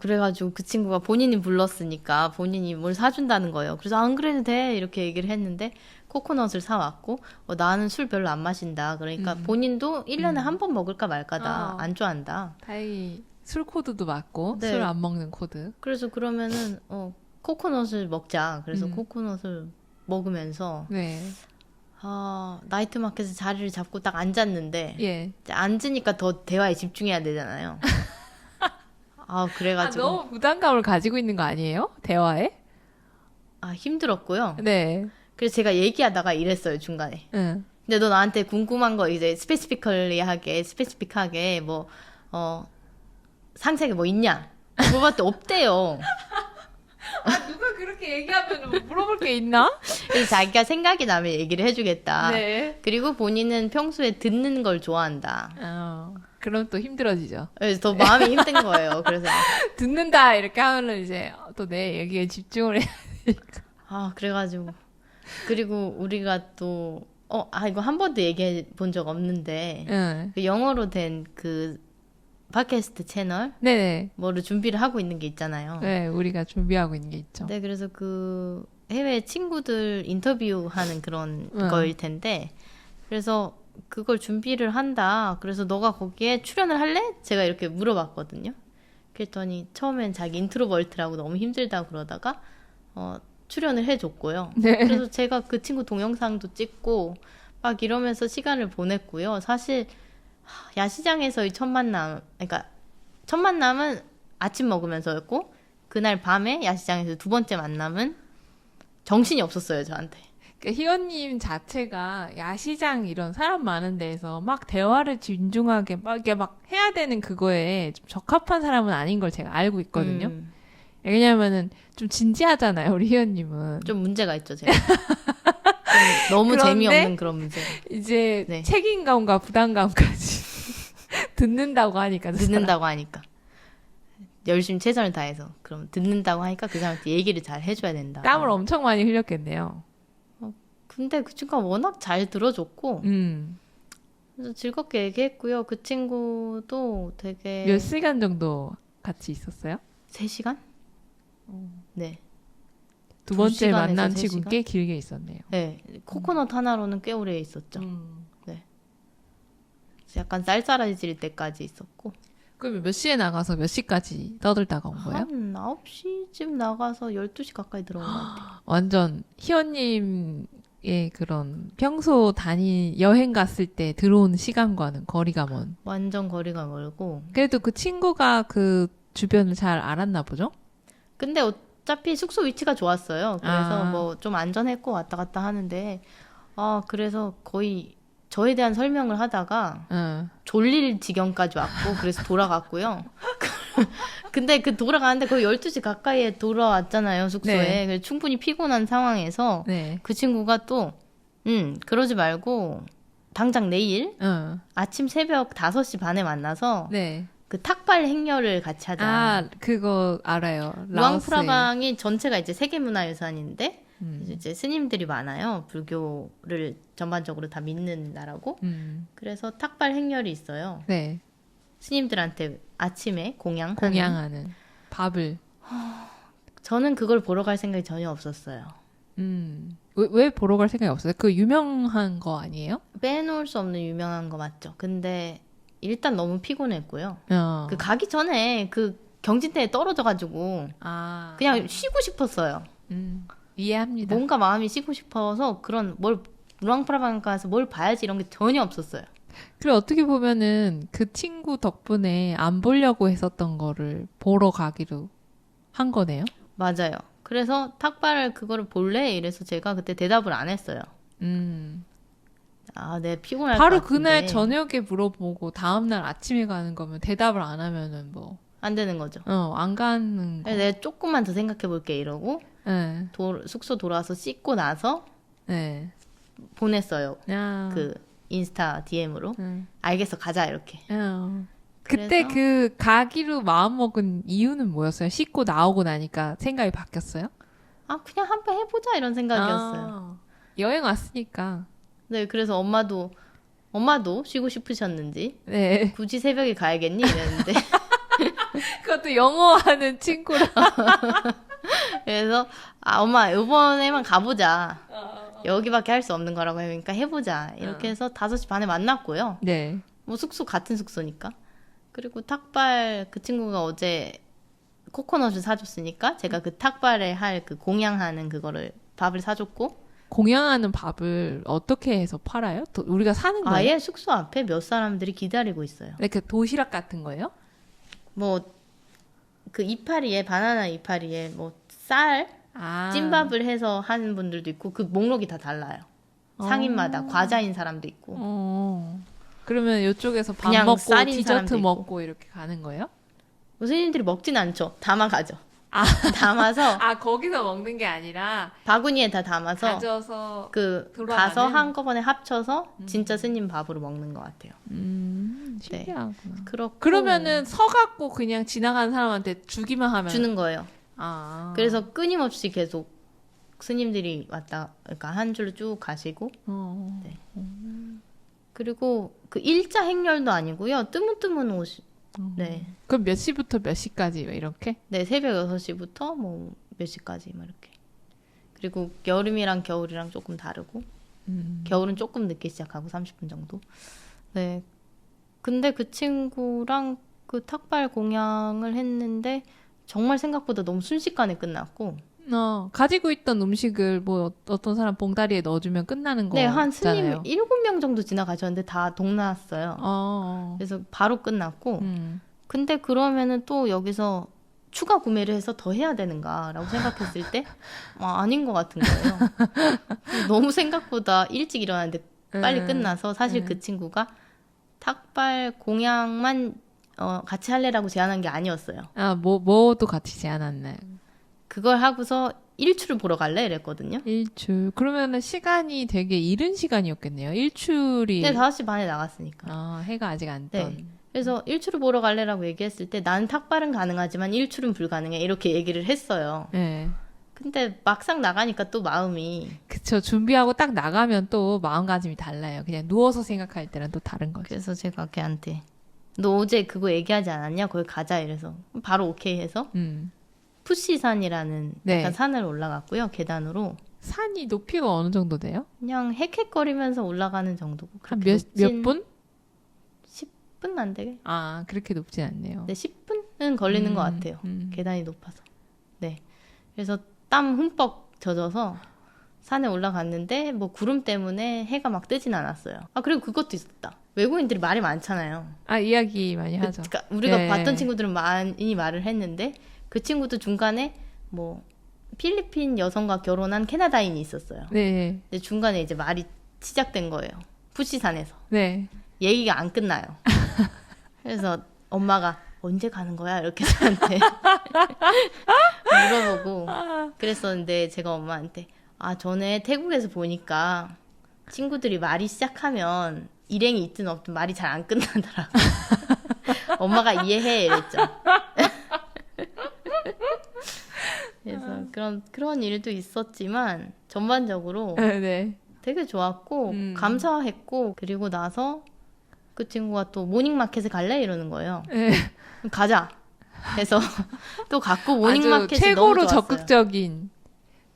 그래가지고 그 친구가 본인이 불렀으니까 본인이 뭘 사준다는 거예요. 그래서 안 그래도 돼 이렇게 얘기를 했는데 코코넛을 사왔고 나는 술 별로 안 마신다. 그러니까 본인도 1년에 한 번 먹을까 말까다. 안 좋아한다. 다행히 술 코드도 맞고 네. 술 안 먹는 코드. 그래서 그러면은 코코넛을 먹자. 그래서 코코넛을 먹으면서 네. 나이트 마켓에 자리를 잡고 딱 앉았는데 예. 이제 앉으니까 더 대화에 집중해야 되잖아요. 그래가지고 너무 부담감을 가지고 있는 거 아니에요? 대화에? 힘들었고요. 네. 그래서 제가 얘기하다가 이랬어요 중간에. 응. 근데 너 나한테 궁금한 거 이제 스페시픽하게 뭐 상세하게 뭐 있냐? 물어봤더니 없대요. 누가 그렇게 얘기하면 물어볼 게 있나? 그래서 자기가 생각이 나면 얘기를 해주겠다. 네. 그리고 본인은 평소에 듣는 걸 좋아한다. 그럼 또 힘들어지죠. 그래서 더 마음이 힘든 거예요. 그래서 듣는다 이렇게 하면은 이제 또 내 얘기에 집중을 해야 되니까. 그래가지고 그리고 우리가 또 이거 한 번도 얘기해 본 적 없는데 응. 그 영어로 된 그 팟캐스트 채널 네네. 뭐를 준비를 하고 있는 게 있잖아요. 네, 우리가 준비하고 있는 게 있죠. 네, 그래서 그 해외 친구들 인터뷰하는 그런 거일 텐데 그래서 그걸 준비를 한다. 그래서 너가 거기에 출연을 할래? 제가 이렇게 물어봤거든요. 그랬더니 처음엔 자기 인트로버트라고 너무 힘들다고 그러다가 출연을 해줬고요. 네. 그래서 제가 그 친구 동영상도 찍고 막 이러면서 시간을 보냈고요. 사실 야시장에서의 첫 만남, 그러니까 첫 만남은 아침 먹으면서였고 그날 밤에 야시장에서 두 번째 만남은 정신이 없었어요, 저한테. 그러니까 희원님 자체가 야시장 이런 사람 많은 데에서 막 대화를 진중하게 막 이렇게 막 해야 되는 그거에 좀 적합한 사람은 아닌 걸 제가 알고 있거든요. 왜냐면은 좀 진지하잖아요, 우리 희원님은. 좀 문제가 있죠, 제가. 좀 너무 그런데 재미없는 그런 문제. 이제 네. 책임감과 부담감까지 듣는다고 하니까. 듣는다고 하니까. 열심히 최선을 다해서. 그럼 듣는다고 하니까 그 사람한테 얘기를 잘 해줘야 된다. 땀을 엄청 많이 흘렸겠네요. 근데 그 친구가 워낙 잘 들어줬고, 음. 그래서 즐겁게 얘기했고요. 그 친구도 되게. 몇 시간 정도 같이 있었어요? 3시간? 네. 두 번째 2시간에서 만난 3시간? 치고 꽤 길게 있었네요. 네. 코코넛 하나로는 꽤 오래 있었죠. 음. 약간 쌀쌀해질 때까지 있었고. 그럼 몇 시에 나가서 몇 시까지 떠들다가 온 거예요? 한 9시쯤 나가서 12시 가까이 들어온 것 같아요. 완전 희원님의 그런 평소 여행 갔을 때 들어오는 시간과는 거리가 먼. 완전 거리가 멀고. 그래도 그 친구가 그 주변을 잘 알았나 보죠? 근데 어차피 숙소 위치가 좋았어요. 그래서 아. 뭐 좀 안전했고 왔다 갔다 하는데, 그래서 거의 저에 대한 설명을 하다가 응. 졸릴 지경까지 왔고, 그래서 돌아갔고요. 근데 그 돌아가는데 거의 12시 가까이에 돌아왔잖아요, 숙소에. 네. 그래서 충분히 피곤한 상황에서 네. 그 친구가 또, 그러지 말고, 당장 내일 응. 아침 새벽 5시 반에 만나서 네. 그 탁발 행렬을 같이 하자. 아, 그거 알아요. 라오스에. 루앙프라방이 전체가 이제 세계문화유산인데, 음. 이제 스님들이 많아요. 불교를 전반적으로 다 믿는 나라고. 그래서 탁발 행렬이 있어요. 네. 스님들한테 아침에 공양하는. 공양하는 밥을. 저는 그걸 보러 갈 생각이 전혀 없었어요. 왜 보러 갈 생각이 없어요? 그 유명한 거 아니에요? 빼놓을 수 없는 유명한 거 맞죠. 근데 일단 너무 피곤했고요. 어. 그 가기 전에 그 경진대에 떨어져가지고 아. 그냥 쉬고 싶었어요. 이해합니다. 뭔가 마음이 쉬고 싶어서 그런 루앙프라방 가서 뭘 봐야지 이런 게 전혀 없었어요. 그리고 어떻게 보면은 그 친구 덕분에 안 보려고 했었던 거를 보러 가기로 한 거네요. 맞아요. 그래서 탁발을 그거를 볼래? 이래서 제가 그때 대답을 안 했어요. 내 피곤할 바로 것 같은데. 그날 저녁에 물어보고 다음날 아침에 가는 거면 대답을 안 하면은 뭐, 안 되는 거죠. 안 가는 거. 그래서 내가 조금만 더 생각해 볼게 이러고 네. 숙소 돌아와서 씻고 나서 네. 보냈어요. 야. 그 인스타 DM으로. 응. 알겠어, 가자 이렇게. 그때 그래서- 그 가기로 마음먹은 이유는 뭐였어요? 씻고 나오고 나니까 생각이 바뀌었어요? 그냥 한번 해보자 이런 생각이었어요. 아, 여행 왔으니까. 네, 그래서 엄마도 쉬고 싶으셨는지 네. 굳이 새벽에 가야겠니 이랬는데 그것도 영어하는 친구랑. 그래서 엄마 이번에만 가보자. 여기밖에 할 수 없는 거라고 하니까 해보자. 이렇게 해서 5시 반에 만났고요. 네. 뭐 숙소 같은 숙소니까. 그리고 탁발 그 친구가 어제 코코넛을 사줬으니까 제가 그 탁발에 할 그 공양하는 그거를 밥을 사줬고 공양하는 밥을 어떻게 해서 팔아요? 우리가 사는 거예요? 아예 숙소 앞에 몇 사람들이 기다리고 있어요. 네, 그 도시락 같은 거예요? 뭐 그 이파리에 바나나 이파리에 뭐 쌀 아. 찐밥을 해서 하는 분들도 있고 그 목록이 다 달라요. 상인마다 과자인 사람도 있고 그러면 이쪽에서 밥 그냥 먹고 쌀인 디저트 사람도 있고. 먹고 이렇게 가는 거예요? 스님들이 먹진 않죠. 담아가죠. 담아서 거기서 먹는 게 아니라 바구니에 다 담아서 가져서 그 돌아가는? 가서 한꺼번에 합쳐서 진짜 스님 밥으로 먹는 것 같아요. 신기하구나. 그렇고 그러면은 서갖고 그냥 지나가는 사람한테 주기만 하면 주는 거예요. 아. 그래서 끊임없이 계속 스님들이 그러니까 한 줄로 쭉 가시고 네. 그리고 그 일자 행렬도 아니고요. 뜨문뜨문 옷이 네. 그럼 몇 시부터 몇 시까지 이렇게? 네, 새벽 6시부터 뭐 몇 시까지 막 이렇게. 그리고 여름이랑 겨울이랑 조금 다르고 겨울은 조금 늦게 시작하고 30분 정도. 네. 근데 그 친구랑 그 탁발 공양을 했는데 정말 생각보다 너무 순식간에 끝났고 가지고 있던 음식을 뭐 어떤 사람 봉다리에 넣어주면 끝나는 네, 한 스님 거잖아요. 7명 정도 지나가셨는데 다 동났어요. 어. 그래서 바로 끝났고 음. 근데 그러면은 또 여기서 추가 구매를 해서 더 해야 되는가라고 생각했을 때 아닌 것 같은 거예요. 너무 생각보다 일찍 일어났는데 빨리 끝나서 사실 그 친구가 탁발 공양만 같이 할래라고 제안한 게 아니었어요. 뭐도 같이 제안했나요? 그걸 하고서 일출을 보러 갈래 이랬거든요. 일출. 그러면은 시간이 되게 이른 시간이었겠네요. 일출이. 네, 5시 반에 나갔으니까. 해가 아직 안 네. 떤. 그래서 일출을 보러 갈래라고 얘기했을 때 나는 탁발은 가능하지만 일출은 불가능해 이렇게 얘기를 했어요. 네. 근데 막상 나가니까 또 마음이 그쵸. 준비하고 딱 나가면 또 마음가짐이 달라요. 그냥 누워서 생각할 때랑 또 다른 거죠. 그래서 제가 걔한테 너 어제 그거 얘기하지 않았냐? 거기 가자 이래서 바로 오케이 해서 푸시산이라는 네. 약간 산을 올라갔고요. 계단으로 산이 높이가 어느 정도 돼요? 그냥 헥헥거리면서 올라가는 정도고 한 그렇게 몇 분? 10분 안 되게? 그렇게 높진 않네요. 네, 10분은 걸리는 것 같아요. 계단이 높아서. 네. 그래서 땀 흠뻑 젖어서 산에 올라갔는데 뭐 구름 때문에 해가 막 뜨진 않았어요. 그리고 그것도 있었다. 외국인들이 말이 많잖아요. 이야기 많이 하죠. 그러니까 우리가 네. 봤던 친구들은 많이 말을 했는데 그 친구도 중간에 뭐 필리핀 여성과 결혼한 캐나다인이 있었어요. 네. 근데 중간에 이제 말이 시작된 거예요. 푸시산에서. 네. 얘기가 안 끝나요. 그래서 엄마가 언제 가는 거야? 이렇게 저한테 물어보고 그랬었는데 제가 엄마한테 전에 태국에서 보니까 친구들이 말이 시작하면 일행이 있든 없든 말이 잘 안 끝나더라고. 엄마가 이해해 이랬죠. 그래서 그런 일도 있었지만 전반적으로 네. 되게 좋았고 감사했고 그리고 나서 그 친구가 또 모닝마켓에 갈래 이러는 거예요. 네. 그럼 가자. 해서 또 갔고 아주 모닝마켓이 최고로 너무 좋았어요. 적극적인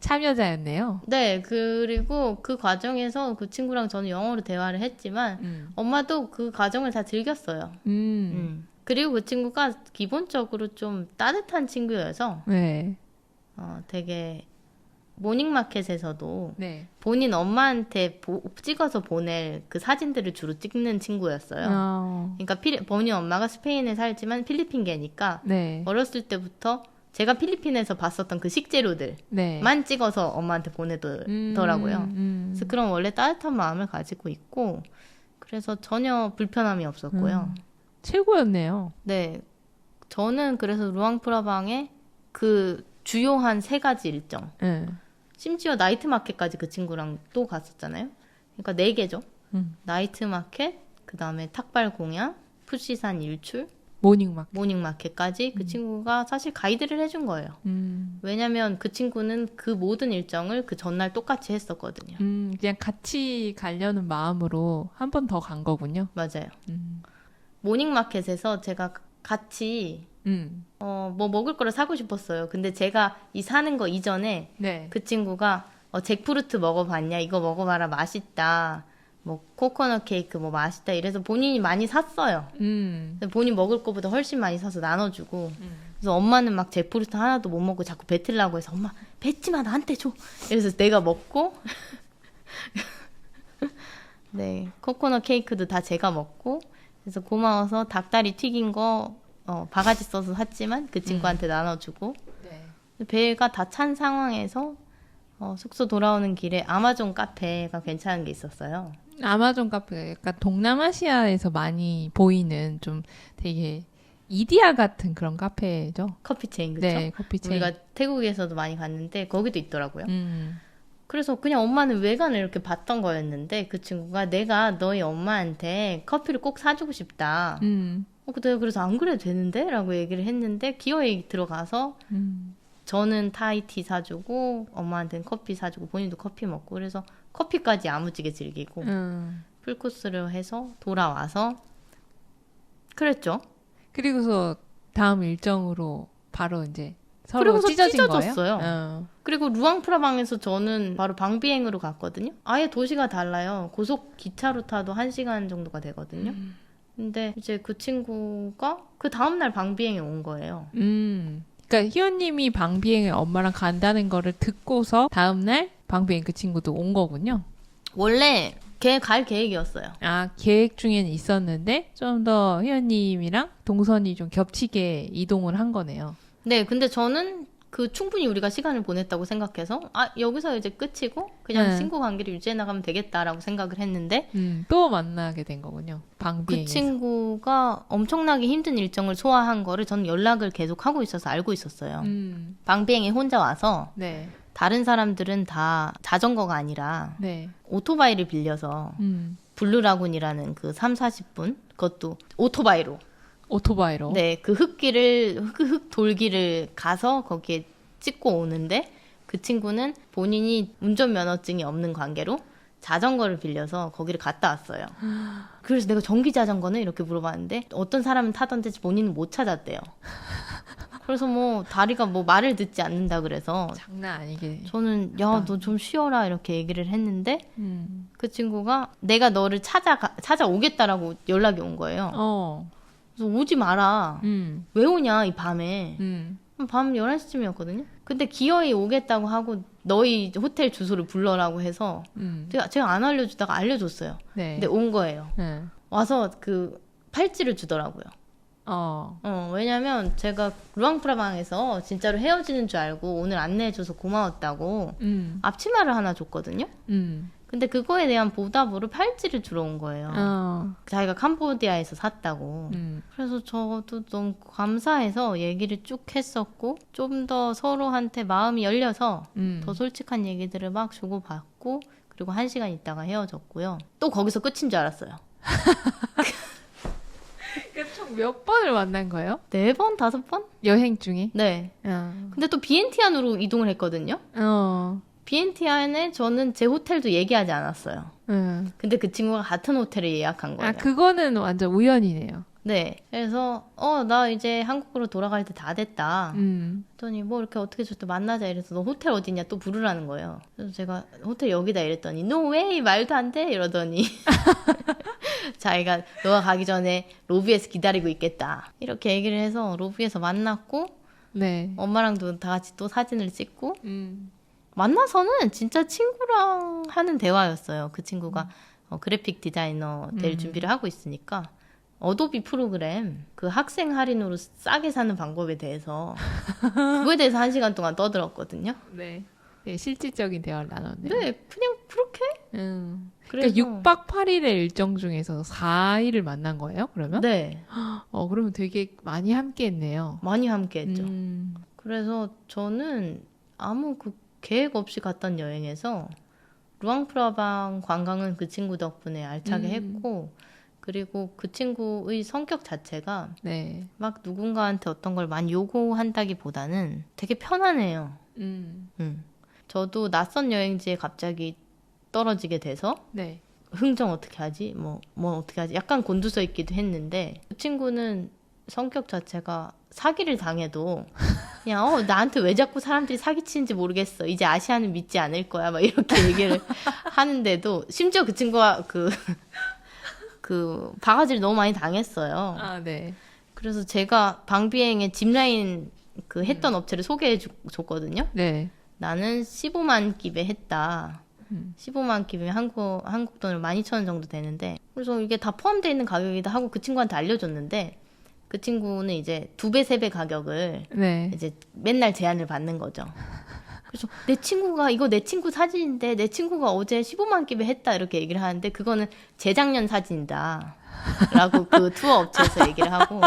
참여자였네요. 네, 그리고 그 과정에서 그 친구랑 저는 영어로 대화를 했지만 엄마도 그 과정을 다 즐겼어요. 그리고 그 친구가 기본적으로 좀 따뜻한 친구여서 네. 되게 모닝마켓에서도 네. 본인 엄마한테 찍어서 보낼 그 사진들을 주로 찍는 친구였어요. 그러니까 본인 엄마가 스페인에 살지만 필리핀계니까 네. 어렸을 때부터 제가 필리핀에서 봤었던 그 식재료들만 네. 찍어서 엄마한테 보내더라고요. 그래서 그런 원래 따뜻한 마음을 가지고 있고 그래서 전혀 불편함이 없었고요. 최고였네요. 네, 저는 그래서 루앙프라방에 그 주요한 3가지 일정 네. 심지어 나이트 마켓까지 그 친구랑 또 갔었잖아요. 그러니까 4개죠. 나이트 마켓, 그 다음에 탁발 공양, 푸시산 일출, 모닝 마켓까지 그 친구가 사실 가이드를 해준 거예요. 왜냐면 그 친구는 그 모든 일정을 그 전날 똑같이 했었거든요. 그냥 같이 가려는 마음으로 한 번 더 간 거군요. 맞아요. 모닝 마켓에서 제가 같이 뭐 먹을 거를 사고 싶었어요. 근데 제가 사는 거 이전에 네. 그 친구가 잭프루트 먹어봤냐? 이거 먹어봐라. 맛있다. 뭐 코코넛 케이크 뭐 맛있다. 이래서 본인이 많이 샀어요. 근데 본인 먹을 거보다 훨씬 많이 사서 나눠주고 그래서 엄마는 막 잭프루트 하나도 못 먹고 자꾸 뱉으려고 해서 엄마 뱉지 마 나한테 줘. 그래서 내가 먹고 네 코코넛 케이크도 다 제가 먹고 그래서 고마워서 닭다리 튀긴 거 바가지 써서 샀지만 그 친구한테 나눠주고 네. 배가 다 찬 상황에서 숙소 돌아오는 길에 아마존 카페가 괜찮은 게 있었어요. 아마존 카페가 약간 동남아시아에서 많이 보이는 좀 되게 이디야 같은 그런 카페죠. 커피 체인 그쵸? 네, 커피 체인. 우리가 태국에서도 많이 갔는데 거기도 있더라고요. 그래서 그냥 엄마는 외관을 이렇게 봤던 거였는데 그 친구가 내가 너희 엄마한테 커피를 꼭 사주고 싶다. 내가 그래서 안 그래도 되는데? 라고 얘기를 했는데 기어이 들어가서 저는 타이티 사주고 엄마한테는 커피 사주고 본인도 커피 먹고 그래서 커피까지 야무지게 즐기고 풀코스를 해서 돌아와서 그랬죠. 그리고서 다음 일정으로 바로 이제 서로 그리고서 찢어진 찢어졌어요. 거예요? 그리고 루앙프라방에서 저는 바로 방비행으로 갔거든요. 아예 도시가 달라요. 고속 기차로 타도 1시간 정도가 되거든요. 근데 이제 그 친구가 그 다음날 방비행에 온 거예요. 그러니까 희원님이 방비행에 엄마랑 간다는 거를 듣고서 다음날 방비행 그 친구도 온 거군요. 원래 걔 갈 계획이었어요. 아, 계획 중에는 있었는데 좀 더 희원님이랑 동선이 좀 겹치게 이동을 한 거네요. 네, 근데 저는 충분히 우리가 시간을 보냈다고 생각해서 여기서 이제 끝이고 그냥 네. 친구 관계를 유지해 나가면 되겠다라고 생각을 했는데 또 만나게 된 거군요. 그 방비행에서. 친구가 엄청나게 힘든 일정을 소화한 거를 저는 연락을 계속 하고 있어서 알고 있었어요. 방비행에 혼자 와서 네. 다른 사람들은 다 자전거가 아니라 네. 오토바이를 빌려서 블루라군이라는 그 3, 40분 그것도 오토바이로 오토바이로. 네, 그 흙 돌기를 가서 거기에 찍고 오는데 그 친구는 본인이 운전면허증이 없는 관계로 자전거를 빌려서 거기를 갔다 왔어요. 그래서 내가 전기 자전거는 이렇게 물어봤는데 어떤 사람은 타던데 본인은 못 찾았대요. 그래서 뭐 다리가 뭐 말을 듣지 않는다 그래서 장난 아니게. 저는 야, 너 좀 쉬어라 이렇게 얘기를 했는데 그 친구가 내가 너를 찾아오겠다라고 연락이 온 거예요. 그래서 오지 마라. 왜 오냐 이 밤에. 밤 11시쯤이었거든요. 근데 기어이 오겠다고 하고 너희 호텔 주소를 불러라고 해서 제가 안 알려주다가 알려줬어요. 네. 근데 온 거예요. 네. 와서 그 팔찌를 주더라고요. 왜냐면 제가 루앙프라방에서 진짜로 헤어지는 줄 알고 오늘 안내해줘서 고마웠다고 앞치마를 하나 줬거든요. 근데 그거에 대한 보답으로 팔찌를 주러 온 거예요. 자기가 캄보디아에서 샀다고. 그래서 저도 너무 감사해서 얘기를 쭉 했었고 좀 더 서로한테 마음이 열려서 더 솔직한 얘기들을 막 주고받고 그리고 1시간 있다가 헤어졌고요. 또 거기서 끝인 줄 알았어요. 총 몇 번을 만난 거예요? 4번, 5번? 여행 중에? 네. 근데 또 비엔티안으로 이동을 했거든요. 비엔티안에 저는 제 호텔도 얘기하지 않았어요. 근데 그 친구가 같은 호텔을 예약한 거예요. 아, 그거는 완전 우연이네요. 네. 그래서 나 이제 한국으로 돌아갈 때 다 됐다. 그랬더니 뭐 이렇게 어떻게 저또 만나자 이래서 너 호텔 어디냐 또 부르라는 거예요. 그래서 제가 호텔 여기다 이랬더니 No way 말도 안 돼 이러더니 자기가 너가 가기 전에 로비에서 기다리고 있겠다 이렇게 얘기를 해서 로비에서 만났고 네. 엄마랑도 다 같이 또 사진을 찍고 만나서는 진짜 친구랑 하는 대화였어요. 그 친구가 그래픽 디자이너 될 준비를 하고 있으니까 어도비 프로그램 그 학생 할인으로 싸게 사는 방법에 대해서 그거에 대해서 1시간 동안 떠들었거든요. 네. 네, 실질적인 대화를 나눴네요. 네, 그냥 그렇게. 그러니까 6박 8일의 일정 중에서 4일을 만난 거예요, 그러면? 네. 그러면 되게 많이 함께 했네요. 많이 함께 했죠. 그래서 저는 아무 그 계획 없이 갔던 여행에서 루앙프라방 관광은 그 친구 덕분에 알차게 했고 그리고 그 친구의 성격 자체가 네. 막 누군가한테 어떤 걸 많이 요구한다기보다는 되게 편안해요. 저도 낯선 여행지에 갑자기 떨어지게 돼서 네. 흥정 어떻게 하지? 뭐 어떻게 하지? 약간 곤두서 있기도 했는데 그 친구는 성격 자체가 사기를 당해도 그냥 나한테 왜 자꾸 사람들이 사기치는지 모르겠어. 이제 아시아는 믿지 않을 거야. 막 이렇게 얘기를 하는데도 심지어 그 친구가 그 바가지를 너무 많이 당했어요. 아, 네. 그래서 제가 방비행에 짚라인 그 했던 업체를 소개해 줬거든요. 네. 나는 15만 끼배 했다. 15만 끼배면 한국 돈으로 12,000원 정도 되는데 그래서 이게 다 포함되어 있는 가격이다 하고 그 친구한테 알려줬는데 그 친구는 이제 2배, 3배 가격을 네. 이제 맨날 제안을 받는 거죠. 그래서 내 친구 사진인데 내 친구가 어제 15만 끼배 했다 이렇게 얘기를 하는데 그거는 재작년 사진이다. 라고 그 투어 업체에서 얘기를 하고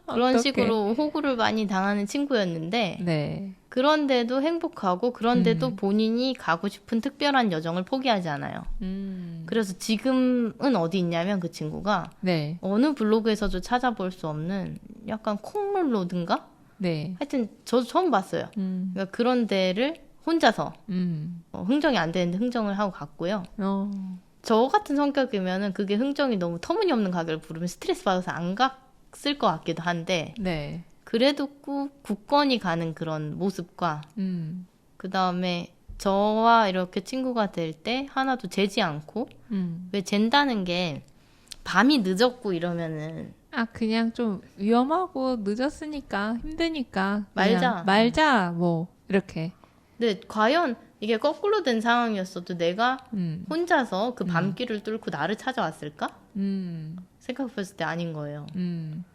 그런 어떡해. 식으로 호구를 많이 당하는 친구였는데 네. 그런데도 행복하고 그런데도 본인이 가고 싶은 특별한 여정을 포기하지 않아요. 그래서 지금은 어디 있냐면 그 친구가 네. 어느 블로그에서도 찾아볼 수 없는 약간 콩롤로드인가? 네. 하여튼 저도 처음 봤어요. 그러니까 그런 데를 혼자서 흥정이 안 되는데 흥정을 하고 갔고요. 저 같은 성격이면은 그게 흥정이 너무 터무니없는 가격을 부르면 스트레스 받아서 안 갔을 것 같기도 한데 네. 그래도 꼭 굳건히 가는 그런 모습과 그 다음에 저와 이렇게 친구가 될 때 하나도 재지 않고 왜 잰다는 게 밤이 늦었고 이러면은 아, 그냥 좀 위험하고 늦었으니까 힘드니까 말자. 말자 뭐 이렇게. 근데 과연 이게 거꾸로 된 상황이었어도 내가 음. 혼자서 그 밤길을 뚫고 나를 찾아왔을까? 생각해봤을 때 아닌 거예요.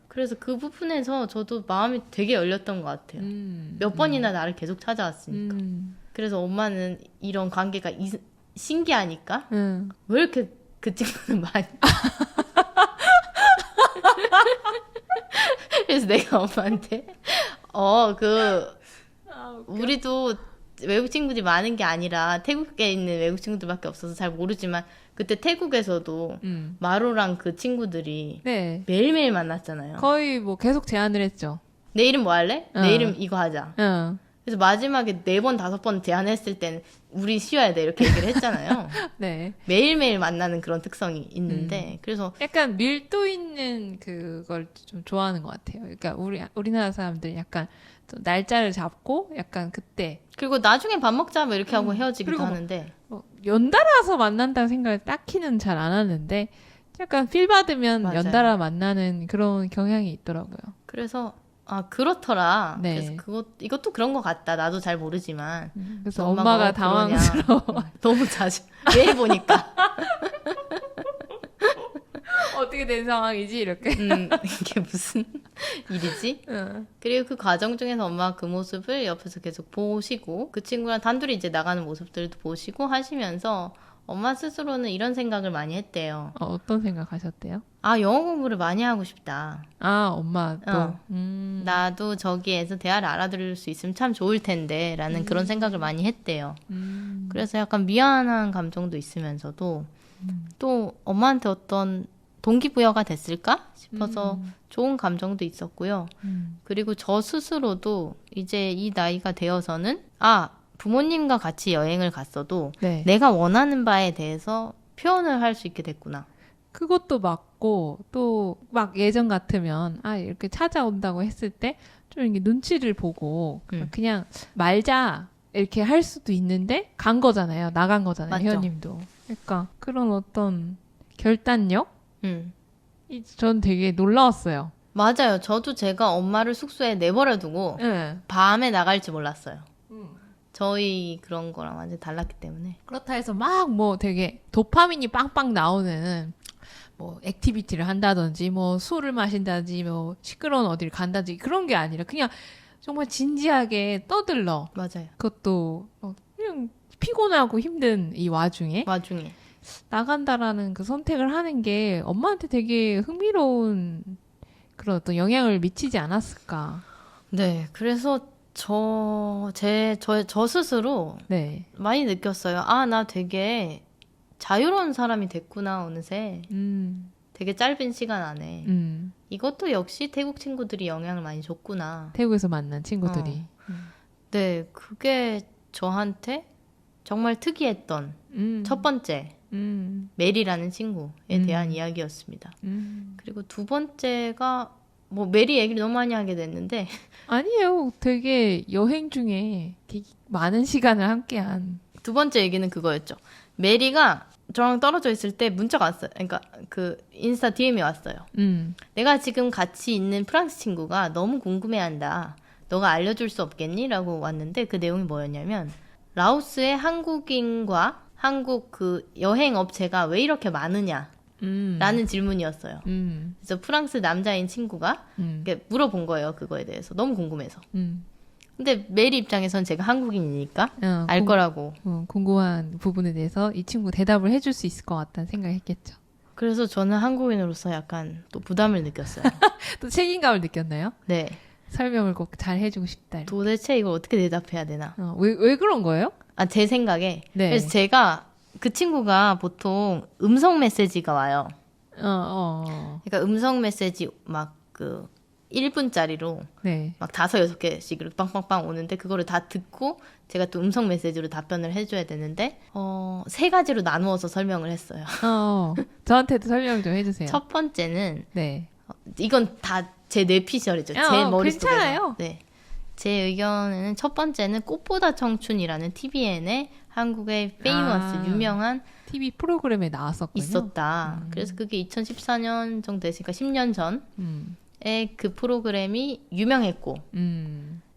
그래서 그 부분에서 저도 마음이 되게 열렸던 것 같아요. 몇 번이나 나를 계속 찾아왔으니까. 그래서 엄마는 이런 관계가 신기하니까 왜 이렇게 그 친구는 많이 그래서 내가 엄마한테 우리도 외국 친구들이 많은 게 아니라 태국에 있는 외국 친구들밖에 없어서 잘 모르지만 그때 태국에서도 마로랑 그 친구들이 네. 매일매일 만났잖아요. 거의 뭐 계속 제안을 했죠. 내일은 뭐 할래? 내일은 이거 하자. 그래서 마지막에 4번, 5번 제안했을 때는 우리 쉬어야 돼 이렇게 얘기를 했잖아요. 네. 매일매일 만나는 그런 특성이 있는데 그래서 약간 밀도 있는 그걸 좀 좋아하는 것 같아요. 그러니까 우리나라 사람들이 약간 좀 날짜를 잡고 약간 그때 그리고 나중에 밥 먹자 뭐 이렇게 하고 헤어지기도 그리고 하는데 뭐 연달아서 만난다는 생각을 딱히는 잘 안 하는데 약간 필 받으면 맞아요. 연달아 만나는 그런 경향이 있더라고요. 그래서 그렇더라. 네. 그래서 이것도 그런 것 같다. 나도 잘 모르지만 그래서 엄마가 그러냐. 당황스러워. 너무 자주 매일 보니까 어떻게 된 상황이지 이렇게. 이게 무슨 일이지? 그리고 그 과정 중에서 엄마가 그 모습을 옆에서 계속 보시고 그 친구랑 단둘이 이제 나가는 모습들도 보시고 하시면서 엄마 스스로는 이런 생각을 많이 했대요. 어떤 생각하셨대요? 영어 공부를 많이 하고 싶다. 아, 엄마도. 나도 저기에서 대화를 알아들을 수 있으면 참 좋을 텐데 라는 그런 생각을 많이 했대요. 그래서 약간 미안한 감정도 있으면서도 또 엄마한테 어떤 동기부여가 됐을까 싶어서 좋은 감정도 있었고요. 그리고 저 스스로도 이제 이 나이가 되어서는 부모님과 같이 여행을 갔어도 네. 내가 원하는 바에 대해서 표현을 할 수 있게 됐구나. 그것도 맞고 또 막 예전 같으면 이렇게 찾아온다고 했을 때 좀 이렇게 눈치를 보고 그냥 말자 이렇게 할 수도 있는데 간 거잖아요. 나간 거잖아요. 맞죠. 회원님도. 그러니까 그런 어떤 결단력? 전 되게 놀라웠어요. 맞아요. 저도 제가 엄마를 숙소에 내버려두고 네. 밤에 나갈지 몰랐어요. 저희 그런 거랑 완전 달랐기 때문에. 그렇다 해서 막 뭐 되게 도파민이 빵빵 나오는 뭐 액티비티를 한다든지 뭐 술을 마신다든지 뭐 시끄러운 어디를 간다든지 그런 게 아니라 그냥 정말 진지하게 떠들러. 맞아요. 그것도 그냥 피곤하고 힘든 이 와중에 나간다라는 그 선택을 하는 게 엄마한테 되게 흥미로운 그런 어떤 영향을 미치지 않았을까. 네, 그래서 저 스스로 네. 많이 느꼈어요. 나 되게 자유로운 사람이 됐구나, 어느새. 되게 짧은 시간 안에. 이것도 역시 태국 친구들이 영향을 많이 줬구나. 태국에서 만난 친구들이. 네, 그게 저한테 정말 특이했던 첫 번째 메리라는 친구에 대한 이야기였습니다. 그리고 두 번째가 뭐 메리 얘기를 너무 많이 하게 됐는데 아니에요. 되게 여행 중에 되게 많은 시간을 함께한. 두 번째 얘기는 그거였죠. 메리가 저랑 떨어져 있을 때 문자가 왔어요. 그러니까 그 인스타 DM이 왔어요. 내가 지금 같이 있는 프랑스 친구가 너무 궁금해한다. 너가 알려줄 수 없겠니? 라고 왔는데 그 내용이 뭐였냐면 라오스의 한국인과 한국 그 여행 업체가 왜 이렇게 많으냐? 라는 질문이었어요. 그래서 프랑스 남자인 친구가 이렇게 물어본 거예요. 그거에 대해서. 너무 궁금해서. 근데 메리 입장에선 제가 한국인이니까 알 거라고. 궁금한 부분에 대해서 이 친구 대답을 해줄 수 있을 것 같다는 생각을 했겠죠. 그래서 저는 한국인으로서 약간 또 부담을 느꼈어요. 또 책임감을 느꼈나요? 네. 설명을 꼭 잘 해주고 싶다. 이렇게. 도대체 이걸 어떻게 대답해야 되나? 왜 그런 거예요? 제 생각에. 네. 그래서 제가 그 친구가 보통 음성 메시지가 와요. 그러니까 음성 메시지 막 그 1분짜리로 네. 막 5-6개씩 이렇게 빵빵빵 오는데 그거를 다 듣고 제가 또 음성 메시지로 답변을 해줘야 되는데 3가지로 나누어서 설명을 했어요. 저한테도 설명 좀 해주세요. 첫 번째는 네. 이건 다 제 뇌피셜이죠. 제 머릿속에서. 괜찮아요. 네. 제 의견에는 첫 번째는 꽃보다 청춘이라는 TVN의 한국의 페이머스 아. 유명한 TV 프로그램에 나왔었군요. 있었다. 그래서 그게 2014년 정도 됐으니까 10년 전에 음. 그 프로그램이 유명했고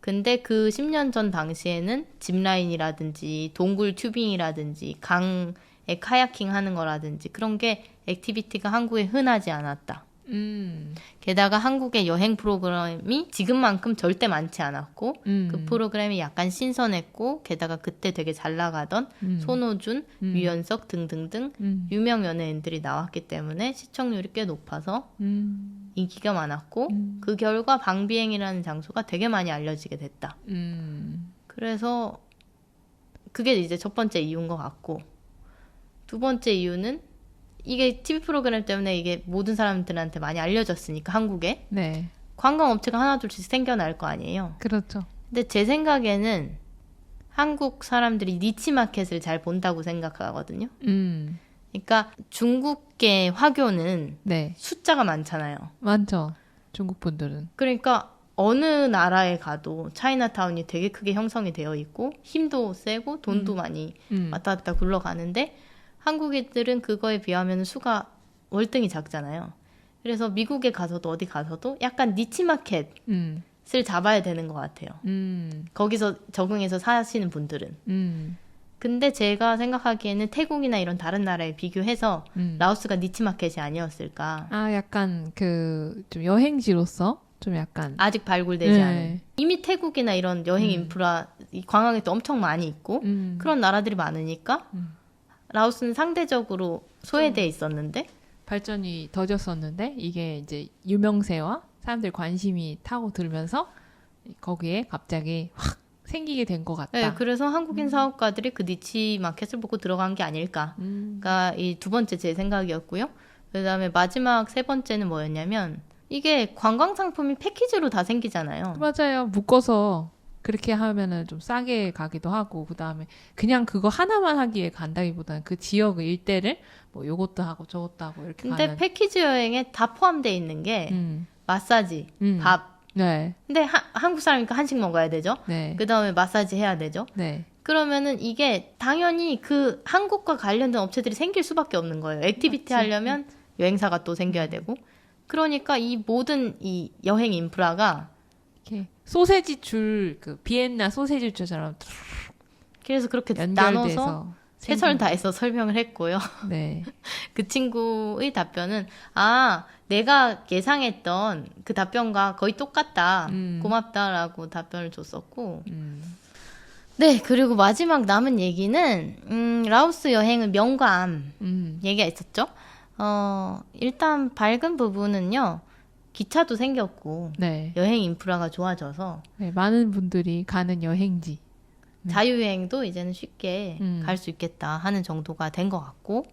근데 그 10년 전 당시에는 짚라인이라든지 동굴 튜빙이라든지 강에 카야킹 하는 거라든지 그런 게 액티비티가 한국에 흔하지 않았다. 게다가 한국의 여행 프로그램이 지금만큼 절대 많지 않았고 그 프로그램이 약간 신선했고 게다가 그때 되게 잘 나가던 손호준, 유연석 등등등 유명 연예인들이 나왔기 때문에 시청률이 꽤 높아서 인기가 많았고 그 결과 방비행이라는 장소가 되게 많이 알려지게 됐다. 그래서 그게 이제 첫 번째 이유인 것 같고 두 번째 이유는 이게 TV 프로그램 때문에 이게 모든 사람들한테 많이 알려졌으니까 한국에 네. 관광업체가 하나둘씩 생겨날 거 아니에요. 그렇죠. 근데 제 생각에는 한국 사람들이 니치 마켓을 잘 본다고 생각하거든요. 그러니까 중국계 화교는 네. 숫자가 많잖아요. 많죠. 중국 분들은. 그러니까 어느 나라에 가도 차이나타운이 되게 크게 형성이 되어 있고 힘도 세고 돈도 많이 왔다 갔다 굴러가는데 한국인들은 그거에 비하면 수가 월등히 작잖아요. 그래서 미국에 가서도 어디 가서도 약간 니치 마켓을 잡아야 되는 것 같아요. 거기서 적응해서 사시는 분들은. 근데 제가 생각하기에는 태국이나 이런 다른 나라에 비교해서 라오스가 니치 마켓이 아니었을까. 아, 약간 좀 여행지로서 좀 약간. 아직 발굴되지 네. 않은. 이미 태국이나 이런 여행 인프라, 이 관광객도 엄청 많이 있고 그런 나라들이 많으니까 라오스는 상대적으로 소외돼 있었는데 발전이 더뎠었는데 이게 이제 유명세와 사람들 관심이 타고 들면서 거기에 갑자기 확 생기게 된 것 같다. 네, 그래서 한국인 사업가들이 그 니치 마켓을 보고 들어간 게 아닐까가 이 두 번째 제 생각이었고요. 그다음에 마지막 세 번째는 뭐였냐면 이게 관광 상품이 패키지로 다 생기잖아요. 맞아요. 묶어서 그렇게 하면은 좀 싸게 가기도 하고 그다음에 그냥 그거 하나만 하기에 간다기보다는 그 지역 일대를 뭐 요것도 하고 저것도 하고 이렇게 근데 가는. 패키지 여행에 다 포함되어 있는 게 마사지, 밥. 네. 근데 한국 사람이니까 한식 먹어야 되죠. 네. 그다음에 마사지 해야 되죠. 네. 그러면은 이게 당연히 그 한국과 관련된 업체들이 생길 수밖에 없는 거예요. 액티비티 하려면 여행사가 또 생겨야 되고. 그러니까 이 모든 이 여행 인프라가 이렇게 소세지 줄 그 비엔나 소세지 줄처럼 그래서 그렇게 나눠서 연결돼서 최선을 다해서 설명을 했고요. 네. 그 친구의 답변은 내가 예상했던 그 답변과 거의 똑같다. 고맙다라고 답변을 줬었고 네, 그리고 마지막 남은 얘기는 라오스 여행은 명과 암 얘기가 있었죠. 일단 밝은 부분은요. 기차도 생겼고 네. 여행 인프라가 좋아져서 네. 많은 분들이 가는 여행지. 자유여행도 이제는 쉽게 갈 수 있겠다 하는 정도가 된 것 같고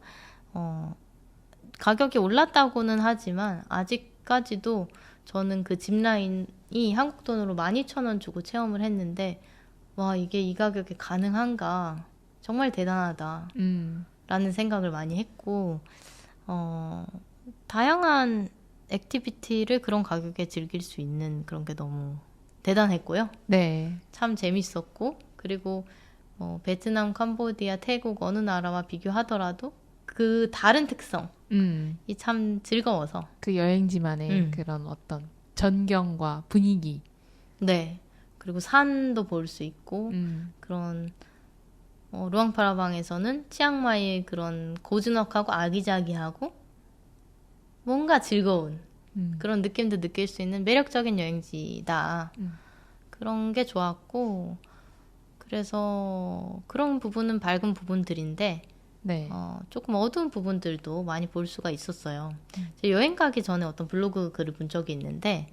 가격이 올랐다고는 하지만 아직까지도 저는 그 짚라인이 한국 돈으로 12,000원 주고 체험을 했는데 와 이게 이 가격에 가능한가 정말 대단하다 라는 생각을 많이 했고 다양한 액티비티를 그런 가격에 즐길 수 있는 그런 게 너무 대단했고요. 네. 참 재밌었고 그리고 베트남, 캄보디아, 태국 어느 나라와 비교하더라도 그 다른 특성이 참 즐거워서 그 여행지만의 그런 어떤 전경과 분위기. 네. 그리고 산도 볼 수 있고 그런 루앙프라방에서는 치앙마이의 그런 고즈넉하고 아기자기하고 뭔가 즐거운 그런 느낌도 느낄 수 있는 매력적인 여행지다. 그런 게 좋았고 그래서 그런 부분은 밝은 부분들인데 네. 조금 어두운 부분들도 많이 볼 수가 있었어요. 제가 여행 가기 전에 어떤 블로그 글을 본 적이 있는데